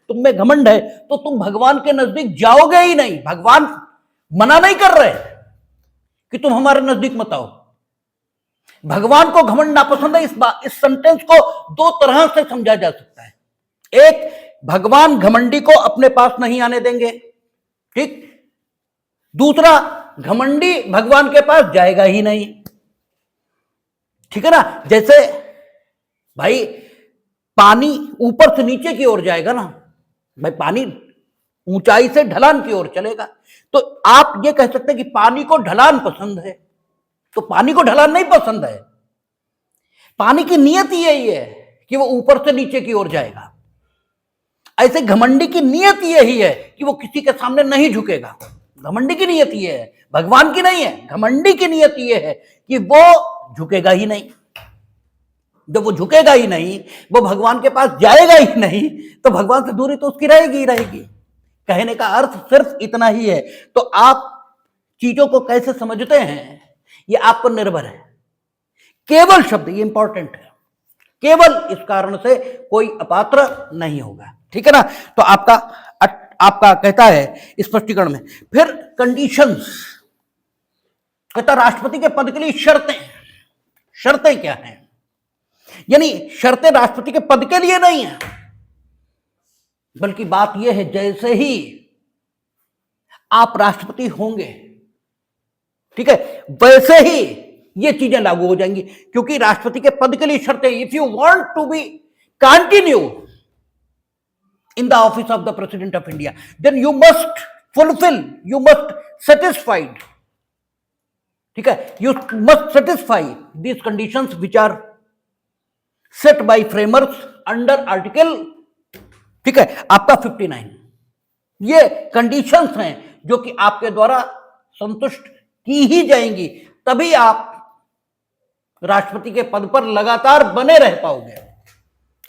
तुम में घमंड है, तो तुम भगवान के नजदीक जाओगे ही नहीं। भगवान मना नहीं कर रहे कि तुम हमारे नजदीक मत आओ। भगवान को घमंड नापसंद है, इस सेंटेंस को दो तरह से समझा जा सकता है। एक, भगवान घमंडी को अपने पास नहीं आने देंगे, ठीक। दूसरा, घमंडी भगवान के पास जाएगा ही नहीं, ठीक है ना। जैसे भाई पानी ऊपर से नीचे की ओर जाएगा ना, भाई पानी ऊंचाई से ढलान की ओर चलेगा, तो आप ये कह सकते हैं कि पानी को ढलान पसंद है, तो पानी को ढलान नहीं पसंद है। पानी की नियत यही है कि वो ऊपर से नीचे की ओर जाएगा। ऐसे घमंडी की नियत यही है कि वो किसी के सामने नहीं झुकेगा। घमंडी की नियत ये है, भगवान की नहीं है। घमंडी की नियत ये है कि वो झुकेगा ही नहीं। जब वो झुकेगा ही नहीं, वो भगवान के पास जाएगा ही नहीं, तो भगवान से दूरी तो उसकी रहेगी ही रहेगी। कहने का अर्थ सिर्फ इतना ही है। तो आप चीजों को कैसे समझते हैं ये आप पर निर्भर है। केवल शब्द ये इंपॉर्टेंट है, केवल इस कारण से कोई अपात्र नहीं होगा, ठीक है ना। तो आपका कहता है स्पष्टीकरण में। फिर कंडीशंस, कहता राष्ट्रपति के पद के लिए शर्तें क्या हैं। यानी शर्तें राष्ट्रपति के पद के लिए नहीं है, बल्कि बात यह है जैसे ही आप राष्ट्रपति होंगे, ठीक है, वैसे ही ये चीजें लागू हो जाएंगी। क्योंकि राष्ट्रपति के पद के लिए शर्तें, if you want to be continue in the office of the President of India, then you must fulfill, you must satisfied, ठीक है, you must satisfy these conditions which are set by framers under article, ठीक है, आपका 59। ये conditions हैं जो कि आपके द्वारा संतुष्ट की ही जाएंगी, तभी आप राष्ट्रपति के पद पर लगातार बने रह पाओगे।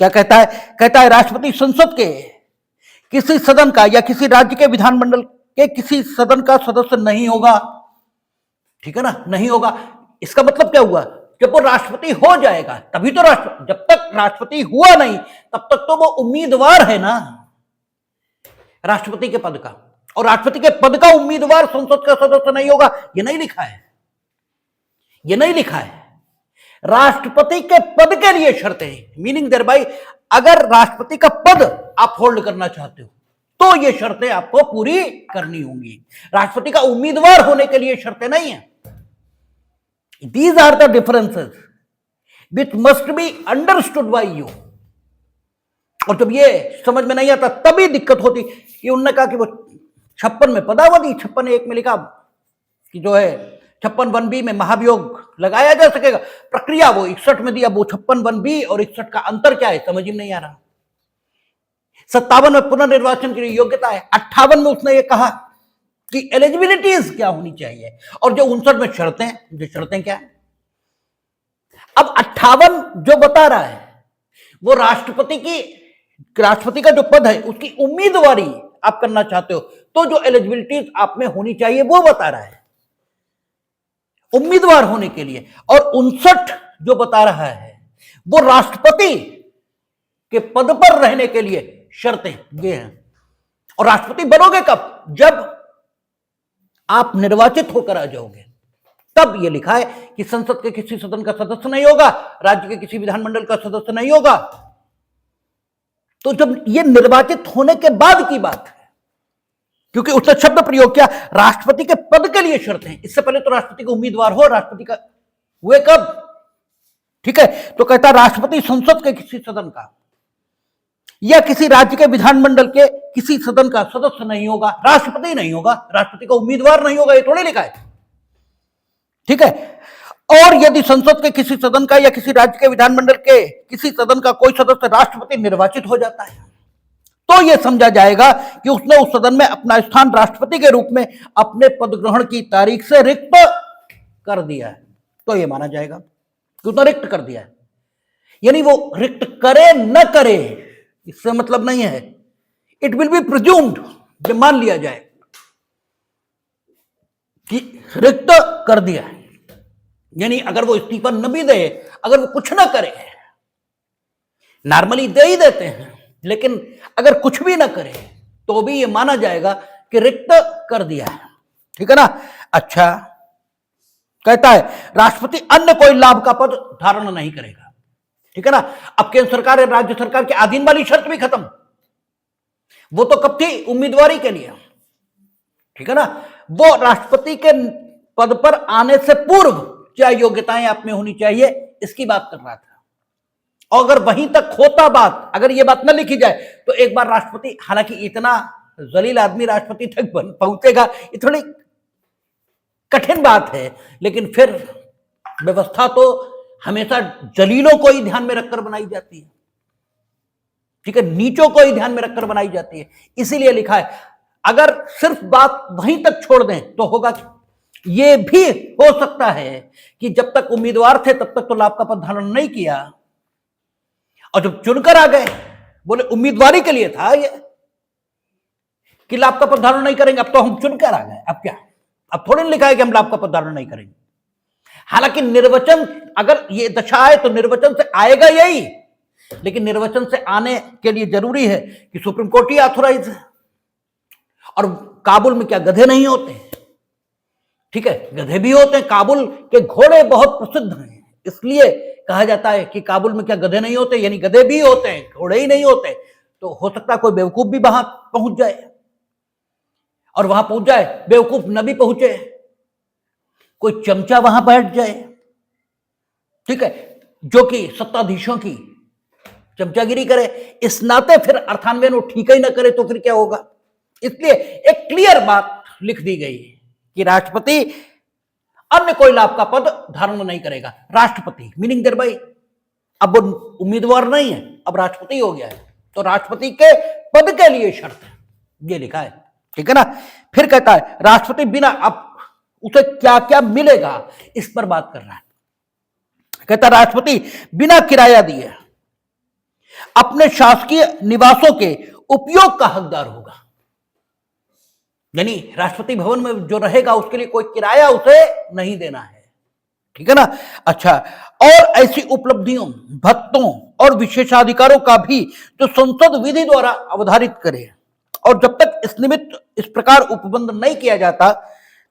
क्या कहता है? कहता है राष्ट्रपति संसद के किसी सदन का या किसी राज्य के विधानमंडल के किसी सदन का सदस्य नहीं होगा। ठीक है ना, नहीं होगा। इसका मतलब क्या हुआ? जब वो राष्ट्रपति हो जाएगा तभी तो जब तक राष्ट्रपति हुआ नहीं तब तक तो वो उम्मीदवार है ना राष्ट्रपति के पद का, और राष्ट्रपति के पद का उम्मीदवार संसद का सदस्य नहीं होगा। ये नहीं लिखा है, ये नहीं लिखा है। राष्ट्रपति के पद के लिए शर्तें, मीनिंग देयर बाय अगर राष्ट्रपति का पद आप होल्ड करना चाहते हो तो ये शर्तें आपको पूरी करनी होंगी। राष्ट्रपति का उम्मीदवार होने के लिए शर्तें नहीं है। These are the differences which must be understood by you। और जब ये समझ में नहीं आता तभी दिक्कत होती कि उन्होंने कहा कि वो 56 में पदावधि, 56(1) में लिखा कि जो है 56(1)(b) में महाभियोग लगाया जा सकेगा। प्रक्रिया वो 61 में दिया, वो 56(1)(b) और 61 का अंतर क्या है समझ ही नहीं आ रहा। 57 में पुनर्निर्वाचन के लिए योग्यता है, 58 में उसने ये कहा कि एलिजिबिलिटीज क्या होनी चाहिए, और जो 59 में शर्तें, जो शर्तें क्या है। अब 58 जो बता रहा है वो राष्ट्रपति का जो पद है उसकी उम्मीदवारी आप करना चाहते हो तो जो एलिजिबिलिटीज आप में होनी चाहिए वो बता रहा है उम्मीदवार होने के लिए। और 59 जो बता रहा है वो राष्ट्रपति के पद पर रहने के लिए शर्तें ये हैं। और राष्ट्रपति बनोगे कब? जब आप निर्वाचित होकर आ जाओगे, तब ये लिखा है कि संसद के किसी सदन का सदस्य नहीं होगा, राज्य के किसी विधानमंडल का सदस्य नहीं होगा। तो जब ये निर्वाचित होने के बाद की बात है, क्योंकि उसने शब्द प्रयोग किया राष्ट्रपति के पद के लिए शर्तें, इससे पहले तो राष्ट्रपति का उम्मीदवार हो, राष्ट्रपति का हुए कब? ठीक है, तो कहता राष्ट्रपति संसद के किसी सदन का या किसी राज्य के विधानमंडल के किसी सदन का सदस्य नहीं होगा, राष्ट्रपति नहीं होगा, राष्ट्रपति का उम्मीदवार नहीं होगा, ये थोड़े लिखा है। ठीक है, और यदि संसद के किसी सदन का या किसी राज्य के विधानमंडल के किसी सदन का कोई सदस्य राष्ट्रपति निर्वाचित हो जाता है तो यह समझा जाएगा कि उसने उस सदन में अपना स्थान राष्ट्रपति के रूप में अपने पद ग्रहण की तारीख से रिक्त कर दिया है। तो यह माना जाएगा कि उसने रिक्त कर दिया है। यानी वो रिक्त करे न करे इससे मतलब नहीं है, इट विल बी प्रिज्यूम्ड, जब मान लिया जाए कि रिक्त कर दिया है। यानी अगर वो इस्तीफा न भी दे, अगर वो कुछ ना करे, नॉर्मली दे ही देते हैं, लेकिन अगर कुछ भी ना करे तो भी ये माना जाएगा कि रिक्त कर दिया है। ठीक है ना। अच्छा, कहता है राष्ट्रपति अन्य कोई लाभ का पद धारण नहीं करेगा। ठीक है ना। अब केंद्र सरकार या राज्य सरकार के अधीन वाली शर्त भी खत्म, वो तो कब थी? उम्मीदवारी के लिए। ठीक है ना। वो राष्ट्रपति के पद पर आने से पूर्व क्या योग्यताएं आप में होनी चाहिए इसकी बात कर रहा था। और अगर वहीं तक होता बात, अगर ये बात न लिखी जाए तो एक बार राष्ट्रपति, हालांकि इतना जलील आदमी राष्ट्रपति तक पहुंचेगा ये थोड़ी कठिन बात है, लेकिन फिर व्यवस्था तो हमेशा जलीलों को ही ध्यान में रखकर बनाई जाती है। ठीक है, नीचों को ही ध्यान में रखकर बनाई जाती है, इसीलिए लिखा है। अगर सिर्फ बात वहीं तक छोड़ दें तो होगा कि ये भी हो सकता है कि जब तक उम्मीदवार थे तब तक तो लाभ का पद धारण नहीं किया, और जब चुनकर आ गए, बोले उम्मीदवारी के लिए था ये कि लाभ का पद धारण नहीं करेंगे, अब तो हम चुनकर आ गए, अब क्या, अब थोड़ी लिखा है कि हम लाभ का पद धारण नहीं करेंगे। हालांकि निर्वाचन, अगर ये दशा आए तो निर्वाचन से आएगा यही, लेकिन निर्वाचन से आने के लिए जरूरी है कि सुप्रीम कोर्ट ही ऑथोराइज है। और काबुल में क्या गधे नहीं होते? ठीक है, गधे भी होते हैं। काबुल के घोड़े बहुत प्रसिद्ध हैं, इसलिए कहा जाता है कि काबुल में क्या गधे नहीं होते, यानी गधे भी होते हैं, घोड़े ही नहीं होते। तो हो सकता है कोई बेवकूफ भी वहां पहुंच जाए, और वहां पहुंच जाए, बेवकूफ न भी पहुंचे, कोई चमचा वहां बैठ जाए, ठीक है, जो कि सत्ताधीशों की चमचागिरी करे, इस नाते फिर अर्थान्वयन वो ठीक ही ना करे तो फिर क्या होगा। इसलिए एक क्लियर बात लिख दी गई है कि राष्ट्रपति अन्य कोई लाभ का पद धारण नहीं करेगा। राष्ट्रपति मीनिंग देयर बाय अब वो उम्मीदवार नहीं है, अब राष्ट्रपति हो गया है, तो राष्ट्रपति के पद के लिए शर्त है, ये लिखा है। ठीक है ना। फिर कहता है राष्ट्रपति बिना, अब उसे क्या क्या मिलेगा इस पर बात कर रहा है। कहता राष्ट्रपति बिना किराया दिए अपने शासकीय निवासों के उपयोग का हकदार होगा। यानी राष्ट्रपति भवन में जो रहेगा उसके लिए कोई किराया उसे नहीं देना है, ठीक है ना। अच्छा, और ऐसी उपलब्धियों, भत्तों और विशेषाधिकारों का भी जो संसद विधि द्वारा अवधारित करे, और जब तक इस निमित्त इस प्रकार उपबंध नहीं किया जाता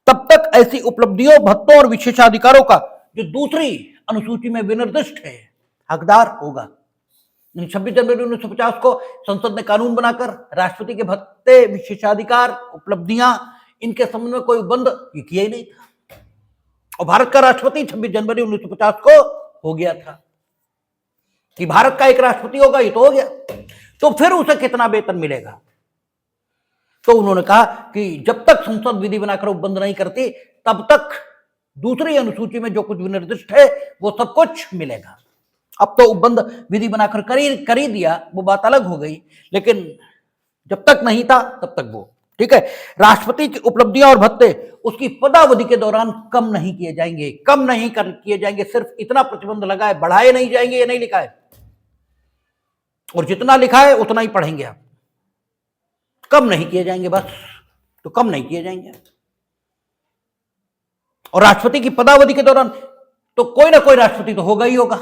तब तक ऐसी उपलब्धियों, भत्तों और विशेषाधिकारों का जो दूसरी अनुसूची में विनिर्दिष्ट है हकदार होगा। 26 जनवरी 1950 को संसद ने कानून बनाकर राष्ट्रपति के भत्ते, विशेषाधिकार, उपलब्धियां, इनके संबंध में कोई उपबंध किया ही नहीं था, और भारत का राष्ट्रपति 26 जनवरी 1950 को हो गया था कि भारत का एक राष्ट्रपति होगा, ये तो हो गया। तो फिर उसे कितना वेतन मिलेगा? तो उन्होंने कहा कि जब तक संसद विधि बनाकर उपबंध नहीं करती तब तक दूसरी अनुसूची में जो कुछ विनिर्दिष्ट है वो सब कुछ मिलेगा। अब तो उपबंध विधि बनाकर कर ही दिया, वो बात अलग हो गई, लेकिन जब तक नहीं था तब तक वो ठीक है। राष्ट्रपति की उपलब्धियां और भत्ते उसकी पदावधि के दौरान कम नहीं किए जाएंगे, कम नहीं किए जाएंगे। सिर्फ इतना प्रतिबंध लगा है, बढ़ाए नहीं जाएंगे, ये नहीं लिखा है, और जितना लिखा है उतना ही पढ़ेंगे आप, कम नहीं किए जाएंगे, बस तो कम नहीं किए जाएंगे। और राष्ट्रपति की पदावधि के दौरान तो कोई ना कोई राष्ट्रपति तो होगा ही होगा,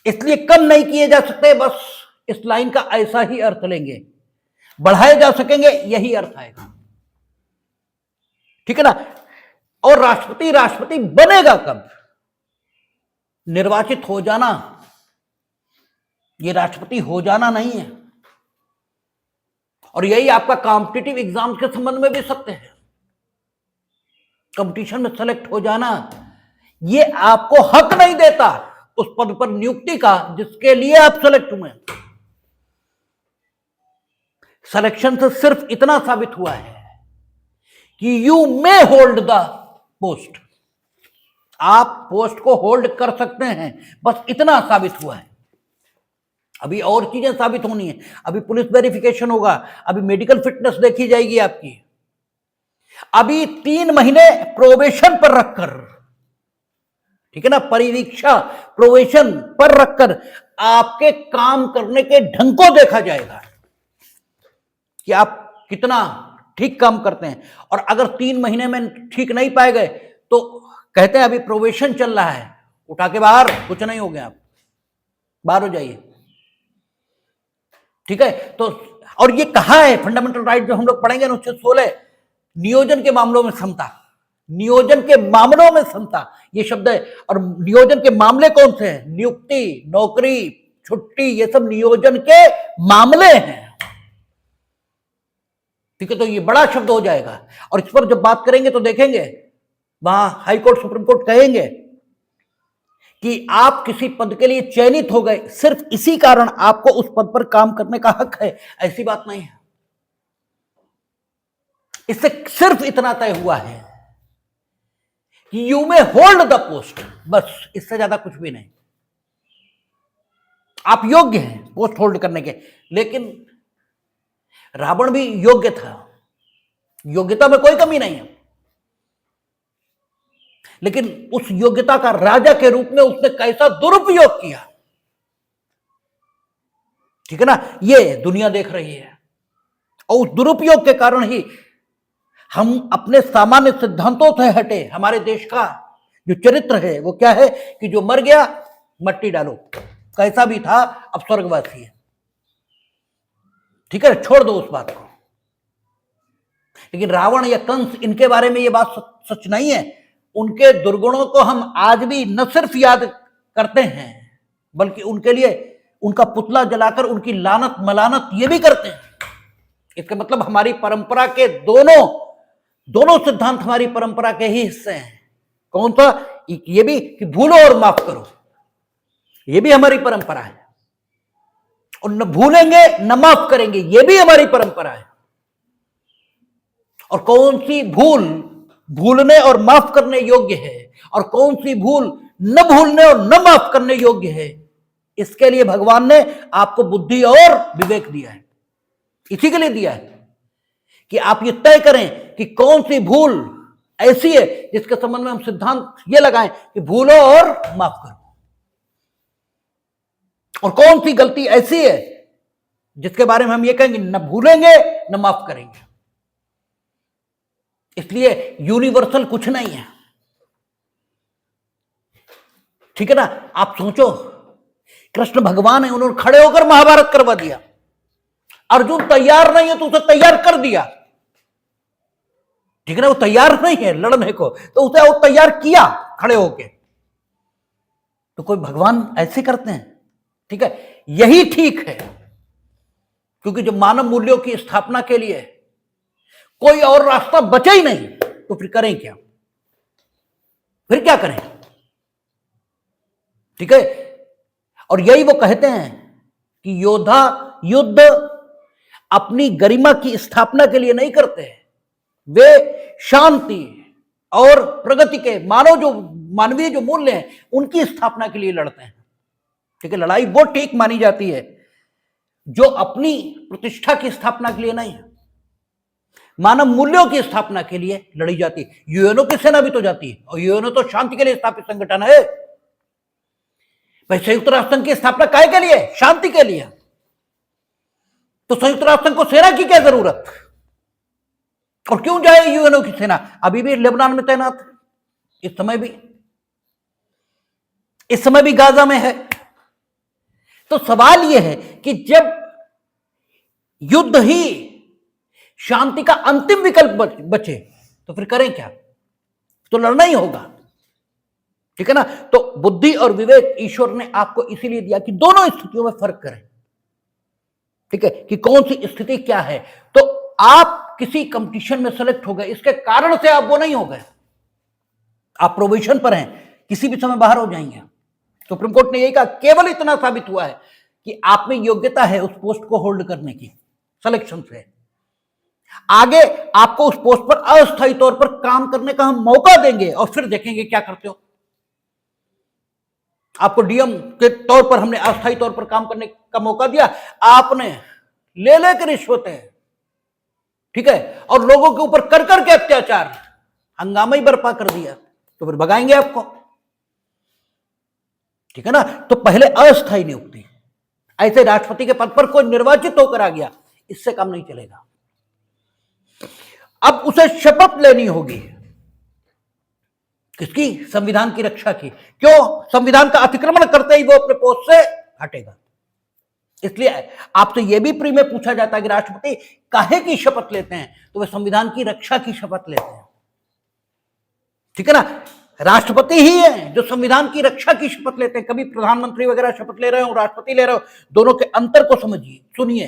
इसलिए कम नहीं किए जा सकते। बस इस लाइन का ऐसा ही अर्थ लेंगे, बढ़ाए जा सकेंगे यही अर्थ आएगा, ठीक है ना। और राष्ट्रपति बनेगा कब? निर्वाचित हो जाना, ये राष्ट्रपति हो जाना नहीं है। और यही आपका कॉम्पिटिटिव एग्जाम के संबंध में भी सत्य है। कंपटीशन में सेलेक्ट हो जाना ये आपको हक नहीं देता उस पद पर नियुक्ति का जिसके लिए आप सेलेक्ट हुए। सिलेक्शन से सिर्फ इतना साबित हुआ है कि you may hold the post, आप पोस्ट को होल्ड कर सकते हैं, बस इतना साबित हुआ है। अभी और चीजें साबित होनी है, अभी पुलिस वेरिफिकेशन होगा, अभी मेडिकल फिटनेस देखी जाएगी आपकी, अभी 3 महीने प्रोबेशन पर रखकर, ठीक है ना, परिवीक्षा प्रोबेशन पर रखकर आपके काम करने के ढंग को देखा जाएगा कि आप कितना ठीक काम करते हैं। और अगर 3 महीने में ठीक नहीं पाए गए तो कहते हैं अभी प्रोबेशन चल रहा है, उठा के बाहर, कुछ नहीं हो गया, आप बाहर हो जाइए, ठीक है। तो और ये कहा है फंडामेंटल राइट जो हम लोग पढ़ेंगे अनुच्छेद 16, नियोजन के मामलों में समता, नियोजन के मामलों में समता, ये शब्द है। और नियोजन के मामले कौन से हैं? नियुक्ति, नौकरी, छुट्टी, ये सब नियोजन के मामले हैं, ठीक है। तो ये बड़ा शब्द हो जाएगा, और इस पर जब बात करेंगे तो देखेंगे वहां हाई कोर्ट, सुप्रीम कोर्ट कहेंगे कि आप किसी पद के लिए चयनित हो गए, सिर्फ इसी कारण आपको उस पद पर काम करने का हक है, ऐसी बात नहीं है। इससे सिर्फ इतना तय हुआ है कि you may hold the post, बस इससे ज्यादा कुछ भी नहीं। आप योग्य हैं पोस्ट होल्ड करने के, लेकिन रावण भी योग्य था, योग्यता में कोई कमी नहीं है, लेकिन उस योग्यता का राजा के रूप में उसने कैसा दुरुपयोग किया, ठीक है ना, ये दुनिया देख रही है। और उस दुरुपयोग के कारण ही हम अपने सामान्य सिद्धांतों से हटे। हमारे देश का जो चरित्र है वो क्या है कि जो मर गया मट्टी डालो, कैसा भी था अब स्वर्गवासी है, ठीक है, छोड़ दो उस बात को। लेकिन रावण या कंस, इनके बारे में ये बात सच नहीं है। उनके दुर्गुणों को हम आज भी न सिर्फ याद करते हैं बल्कि उनके लिए उनका पुतला जलाकर उनकी लानत मलानत ये भी करते हैं। इसका मतलब हमारी परंपरा के दोनों सिद्धांत हमारी परंपरा के ही हिस्से हैं। कौन सा? ये भी कि भूलो और माफ करो, ये भी हमारी परंपरा है। और न भूलेंगे न माफ करेंगे, ये भी हमारी परंपरा है। और कौन सी भूल भूलने और माफ करने योग्य है और कौन सी भूल न भूलने और न माफ करने योग्य है, इसके लिए भगवान ने आपको बुद्धि और विवेक दिया है। इसी के लिए दिया है कि आप ये तय करें कि कौन सी भूल ऐसी है जिसके संबंध में हम सिद्धांत ये लगाएं कि भूलो और माफ करो, और कौन सी गलती ऐसी है जिसके बारे में हम ये कहेंगे न भूलेंगे न माफ करेंगे। इसलिए यूनिवर्सल कुछ नहीं है, ठीक है ना। आप सोचो, कृष्ण भगवान है, उन्होंने खड़े होकर महाभारत करवा दिया। अर्जुन तैयार नहीं है तो उसे तैयार कर दिया, ठीक है ना। वो तैयार नहीं है लड़ने को तो उसे वो तैयार किया खड़े होके। तो कोई भगवान ऐसे करते हैं, ठीक है। यही ठीक है, क्योंकि जब मानव मूल्यों की स्थापना के लिए कोई और रास्ता बचा ही नहीं तो फिर करें क्या, फिर क्या करें, ठीक है। और यही वो कहते हैं कि योद्धा युद्ध अपनी गरिमा की स्थापना के लिए नहीं करते, वे शांति और प्रगति के मानवीय जो मूल्य हैं उनकी स्थापना के लिए लड़ते हैं, ठीक है। लड़ाई वो ठीक मानी जाती है जो अपनी प्रतिष्ठा की स्थापना के लिए नहीं है, मानव मूल्यों की स्थापना के लिए लड़ी जाती है। यूएनओ की सेना भी तो जाती है, और यूएनओ तो शांति के लिए स्थापित संगठन है। भाई संयुक्त राष्ट्र संघ की स्थापना काहे के लिए? शांति के लिए। तो संयुक्त राष्ट्र संघ को सेना की क्या जरूरत, और क्यों जाए यूएनओ की सेना? अभी भी लेबनान में तैनात है, इस समय भी गाजा में है। तो सवाल यह है कि जब युद्ध ही शांति का अंतिम विकल्प बचे तो फिर करें क्या? तो लड़ना ही होगा, ठीक है ना। तो बुद्धि और विवेक ईश्वर ने आपको इसीलिए दिया कि दोनों स्थितियों में फर्क करें, ठीक है, कि कौन सी स्थिति क्या है। तो आप किसी कंपटीशन में सेलेक्ट हो गए, इसके कारण से आप वो नहीं हो गए, आप प्रोविजन पर हैं, किसी भी समय बाहर हो जाएंगे। सुप्रीम कोर्ट ने यही कहा, केवल इतना साबित हुआ है कि आप में योग्यता है उस पोस्ट को होल्ड करने की, सिलेक्शन से आगे आपको उस पोस्ट पर अस्थायी तौर पर काम करने का हम मौका देंगे, और फिर देखेंगे क्या करते हो। आपको डीएम के तौर पर हमने अस्थायी तौर पर काम करने का मौका दिया, आपने ले लेकर रिश्वतें, ठीक है, और लोगों के ऊपर कर करके अत्याचार, हंगामा ही बर्पा कर दिया, तो फिर भगाएंगे आपको, ठीक है ना। तो पहले अस्थायी नियुक्ति, ऐसे राष्ट्रपति के पद पर कोई निर्वाचित होकर आ गया, इससे काम नहीं चलेगा। अब उसे शपथ लेनी होगी, किसकी? संविधान की रक्षा की। क्यों? संविधान का अतिक्रमण करते ही वो अपने पोस्ट से हटेगा। इसलिए आपसे यह भी प्री में पूछा जाता है कि राष्ट्रपति काहे की शपथ लेते हैं, तो वे संविधान की रक्षा की शपथ लेते हैं, ठीक है ना। राष्ट्रपति ही है जो संविधान की रक्षा की शपथ लेते हैं। कभी प्रधानमंत्री वगैरह शपथ ले रहे हो, राष्ट्रपति ले रहे हो, दोनों के अंतर को समझिए, सुनिए,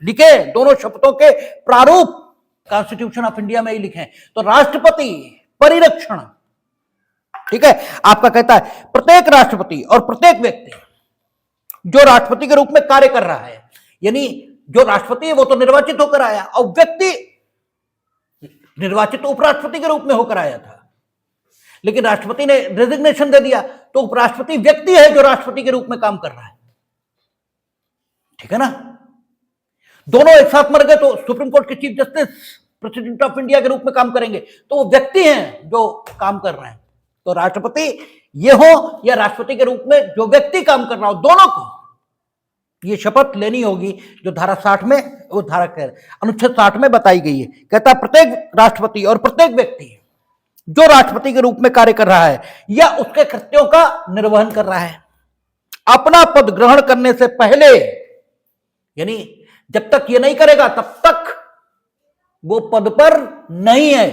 लिखे दोनों शपथों के प्रारूप कॉन्स्टिट्यूशन ऑफ इंडिया में ही लिखे। तो राष्ट्रपति परिरक्षण, ठीक है, आपका कहता है प्रत्येक राष्ट्रपति और प्रत्येक व्यक्ति जो राष्ट्रपति के रूप में कार्य कर रहा है, यानी जो राष्ट्रपति है वो तो निर्वाचित होकर आया, और व्यक्ति निर्वाचित उपराष्ट्रपति के रूप में होकर आया था, लेकिन राष्ट्रपति ने रेजिग्नेशन दे दिया, तो उपराष्ट्रपति व्यक्ति है जो राष्ट्रपति के रूप में काम कर रहा है, ठीक है ना। दोनों एक साथ मर गए तो सुप्रीम कोर्ट के chief justice president of India के रूप में काम करेंगे, तो वो व्यक्ति हैं जो काम कर रहे हैं। तो राष्ट्रपति ये हो या राष्ट्रपति के रूप में जो व्यक्ति काम कर रहा हो, दोनों को ये शपथ लेनी होगी, जो धारा 60 में, वो धारा अनुच्छेद 60 में बताई गई है। कहता है प्रत्येक राष्ट्रपति और प्रत्येक व्यक्ति जो राष्ट्रपति के रूप में कार्य कर रहा है या उसके कृत्यों का निर्वहन कर रहा है, अपना पद ग्रहण करने से पहले, यानी जब तक ये नहीं करेगा तब तक वो पद पर नहीं है,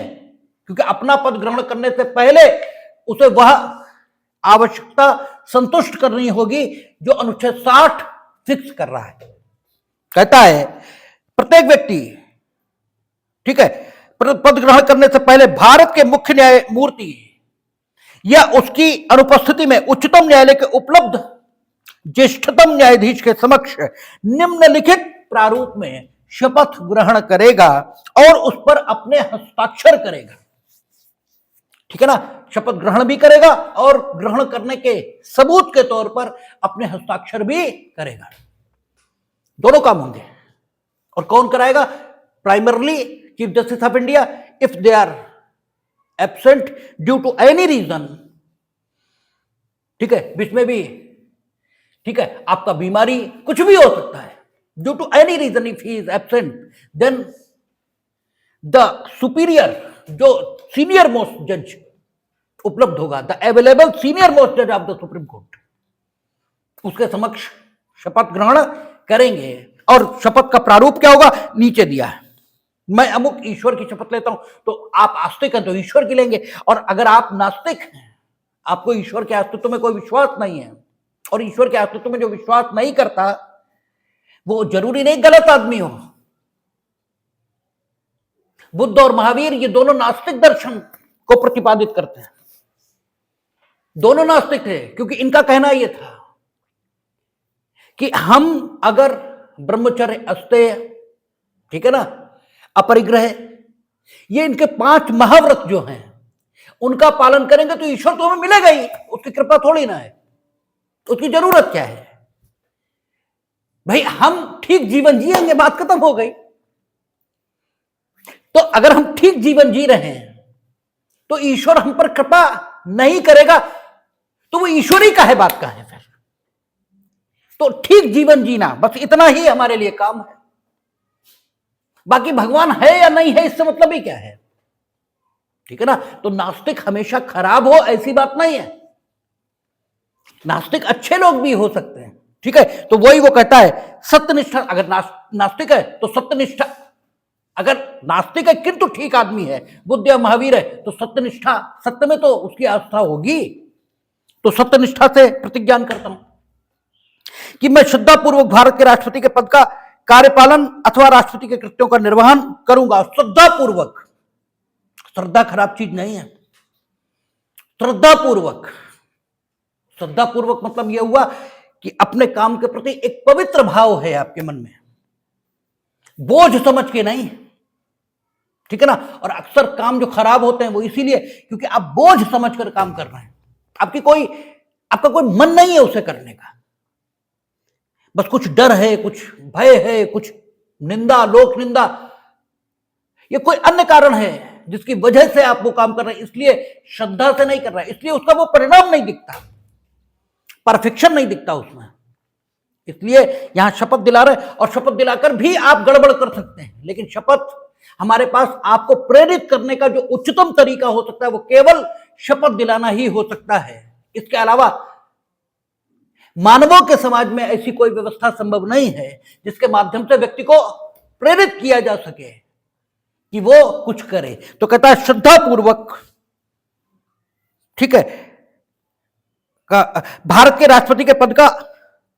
क्योंकि अपना पद ग्रहण करने से पहले उसे वह आवश्यकता संतुष्ट करनी होगी जो अनुच्छेद 60 फिक्स कर रहा है। कहता है प्रत्येक व्यक्ति, ठीक है, पद ग्रहण करने से पहले भारत के मुख्य न्यायमूर्ति या उसकी अनुपस्थिति में उच्चतम न्यायालय के उपलब्ध ज्येष्ठतम न्यायाधीश के समक्ष निम्नलिखित प्रारूप में शपथ ग्रहण करेगा और उस पर अपने हस्ताक्षर करेगा, ठीक है ना। शपथ ग्रहण भी करेगा और ग्रहण करने के सबूत के तौर पर अपने हस्ताक्षर भी करेगा, दोनों काम होंगे। और कौन कराएगा? Primarily chief justice of India, if they are absent due to any reason, ठीक है, बीच में भी, ठीक है, आपका बीमारी कुछ भी हो सकता है, due to any reason if he is absent, then the superior, जो सीनियर मोस्ट जज उपलब्ध होगा, द अवेलेबल सीनियर मोस्ट जज ऑफ द सुप्रीम कोर्ट, उसके समक्ष शपथ ग्रहण करेंगे। और शपथ का प्रारूप क्या होगा, नीचे दिया है, मैं अमुक ईश्वर की शपथ लेता हूं, तो आप आस्तिक हैं तो ईश्वर की लेंगे, और अगर आप नास्तिक हैं, आपको ईश्वर के अस्तित्व में कोई विश्वास नहीं है, और ईश्वर के अस्तित्व में जो विश्वास नहीं करता वो जरूरी नहीं गलत आदमी हो। बुद्ध और महावीर ये दोनों नास्तिक दर्शन को प्रतिपादित करते हैं, दोनों नास्तिक थे, क्योंकि इनका कहना यह था कि हम अगर ब्रह्मचर्य, अस्तेय, ठीक है ना, अपरिग्रह, ये इनके 5 महाव्रत जो हैं उनका पालन करेंगे तो ईश्वर तो हमें मिलेगा ही, उसकी कृपा थोड़ी ना है, उसकी जरूरत क्या है भाई, हम ठीक जीवन जिएंगे, बात खत्म हो गई। तो अगर हम ठीक जीवन जी रहे हैं तो ईश्वर हम पर कृपा नहीं करेगा तो वो ईश्वर ही का है, बात का है फिर। तो ठीक जीवन जीना, बस इतना ही हमारे लिए काम है, बाकी भगवान है या नहीं है इससे मतलब ही क्या है, ठीक है ना। तो नास्तिक हमेशा खराब हो ऐसी बात नहीं है, नास्तिक अच्छे लोग भी हो सकते हैं, ठीक है। तो वही वो कहता है सत्यनिष्ठा, अगर नास्तिक है तो सत्यनिष्ठा, अगर नास्तिक है किंतु ठीक आदमी है, बुद्ध या महावीर है, तो सत्यनिष्ठा, सत्य में तो उसकी आस्था होगी, तो सत्यनिष्ठा से प्रतिज्ञान करता हूं कि मैं श्रद्धापूर्वक भारत के राष्ट्रपति के पद का कार्यपालन अथवा राष्ट्रपति के कृत्यों का निर्वहन करूंगा। श्रद्धापूर्वक, श्रद्धा खराब चीज नहीं है, श्रद्धापूर्वक, श्रद्धापूर्वक मतलब यह हुआ कि अपने काम के प्रति एक पवित्र भाव है आपके मन में, बोझ समझ के नहीं, ठीक है ना। और अक्सर काम जो खराब होते हैं वो इसीलिए क्योंकि आप बोझ समझकर काम कर रहे हैं, आपका कोई मन नहीं है उसे करने का, बस कुछ डर है, कुछ भय है, कुछ निंदा, लोक निंदा, ये कोई अन्य कारण है जिसकी वजह से आप वो काम कर रहे हैं, इसलिए श्रद्धा से नहीं कर रहे हैं, इसलिए उसका वो परिणाम नहीं दिखता, परफेक्शन नहीं दिखता उसमें, इसलिए यहां शपथ दिला रहे। और शपथ दिलाकर भी आप गड़बड़ कर सकते हैं, लेकिन शपथ हमारे पास आपको प्रेरित करने का जो उच्चतम तरीका हो सकता है वो केवल शपथ दिलाना ही हो सकता है। इसके अलावा मानवों के समाज में ऐसी कोई व्यवस्था संभव नहीं है जिसके माध्यम से व्यक्ति को प्रेरित किया जा सके कि वो कुछ करे। तो कहता है श्रद्धापूर्वक, ठीक है, भारत के राष्ट्रपति के पद का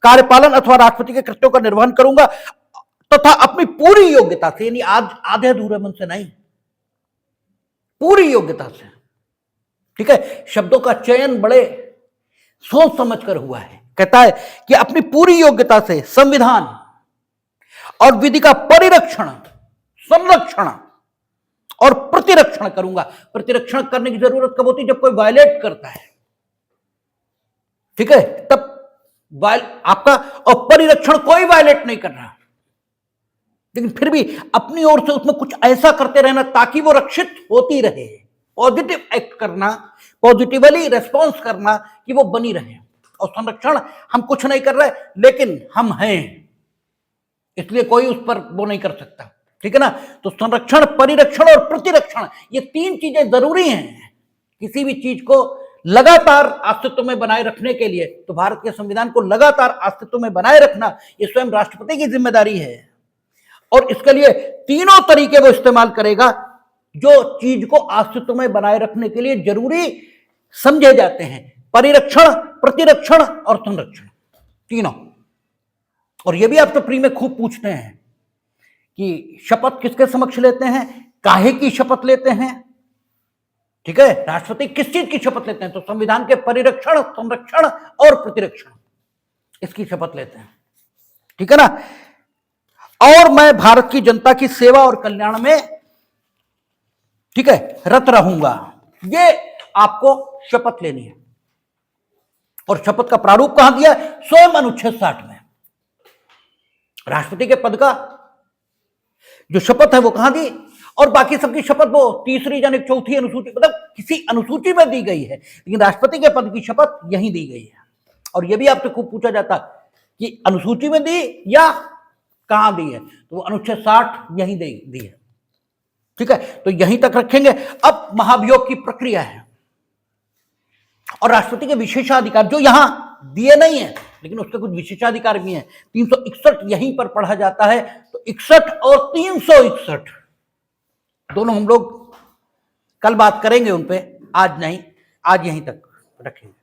कार्यपालन अथवा राष्ट्रपति के कृत्यों का निर्वहन करूंगा तथा अपनी पूरी योग्यता से, यानी आज आधे अधूरे मन से नहीं, पूरी योग्यता से, ठीक है। शब्दों का चयन बड़े सोच समझकर हुआ है। कहता है कि अपनी पूरी योग्यता से संविधान और विधि का परिरक्षण, संरक्षण और प्रतिरक्षण करूंगा। प्रतिरक्षण करने की जरूरत कब होती है, जब कोई वायलेट करता है, ठीक है, तब आपका, और परिरक्षण कोई वायलेट नहीं कर रहा, लेकिन फिर भी अपनी ओर से उसमें कुछ ऐसा करते रहना ताकि वो रक्षित होती रहे, पॉजिटिव एक्ट करना, पॉजिटिवली रेस्पॉन्स करना कि वो बनी रहे। और संरक्षण हम कुछ नहीं कर रहे लेकिन हम हैं, इसलिए कोई उस पर वो नहीं कर सकता, ठीक है ना। तो संरक्षण, परिरक्षण और प्रतिरक्षण, ये 3 चीजें जरूरी हैं किसी भी चीज को लगातार अस्तित्व में बनाए रखने के लिए। तो भारत के संविधान को लगातार अस्तित्व में बनाए रखना ये स्वयं राष्ट्रपति की जिम्मेदारी है, और इसके लिए तीनों तरीके वो इस्तेमाल करेगा जो चीज को अस्तित्व में बनाए रखने के लिए जरूरी समझे जाते हैं, परिरक्षण, प्रतिरक्षण और संरक्षण, तीनों। और ये भी आपसे प्री में खूब पूछते हैं कि शपथ किसके समक्ष लेते हैं, काहे की शपथ लेते हैं, ठीक है, राष्ट्रपति किस चीज की शपथ लेते हैं, तो संविधान के परिरक्षण, संरक्षण और प्रतिरक्षण, इसकी शपथ लेते हैं, ठीक है ना। और मैं भारत की जनता की सेवा और कल्याण में, ठीक है, रत रहूंगा, ये आपको शपथ लेनी है। और शपथ का प्रारूप कहां दिया है, स्वयं अनुच्छेद 60 में। राष्ट्रपति के पद का जो शपथ है वो कहां दी, और बाकी सबकी शपथ वो तीसरी यानी चौथी अनुसूची, मतलब किसी अनुसूची में दी गई है, लेकिन राष्ट्रपति के पद की शपथ यहीं दी गई है। और ये भी आपसे खूब पूछा जाता कि अनुसूची में दी या कहां दी है, तो वो अनुच्छेद 60 यहीं दी है। ठीक है, तो यहीं तक रखेंगे। अब महाभियोग की प्रक्रिया है और राष्ट्रपति के विशेषाधिकार जो यहां दिए नहीं है, लेकिन उसके कुछ विशेषाधिकार भी हैं। 361 यहीं पर पढ़ा जाता है, तो 61 और 361 दोनों हम लोग कल बात करेंगे उन पे, आज नहीं, आज यहीं तक रखेंगे।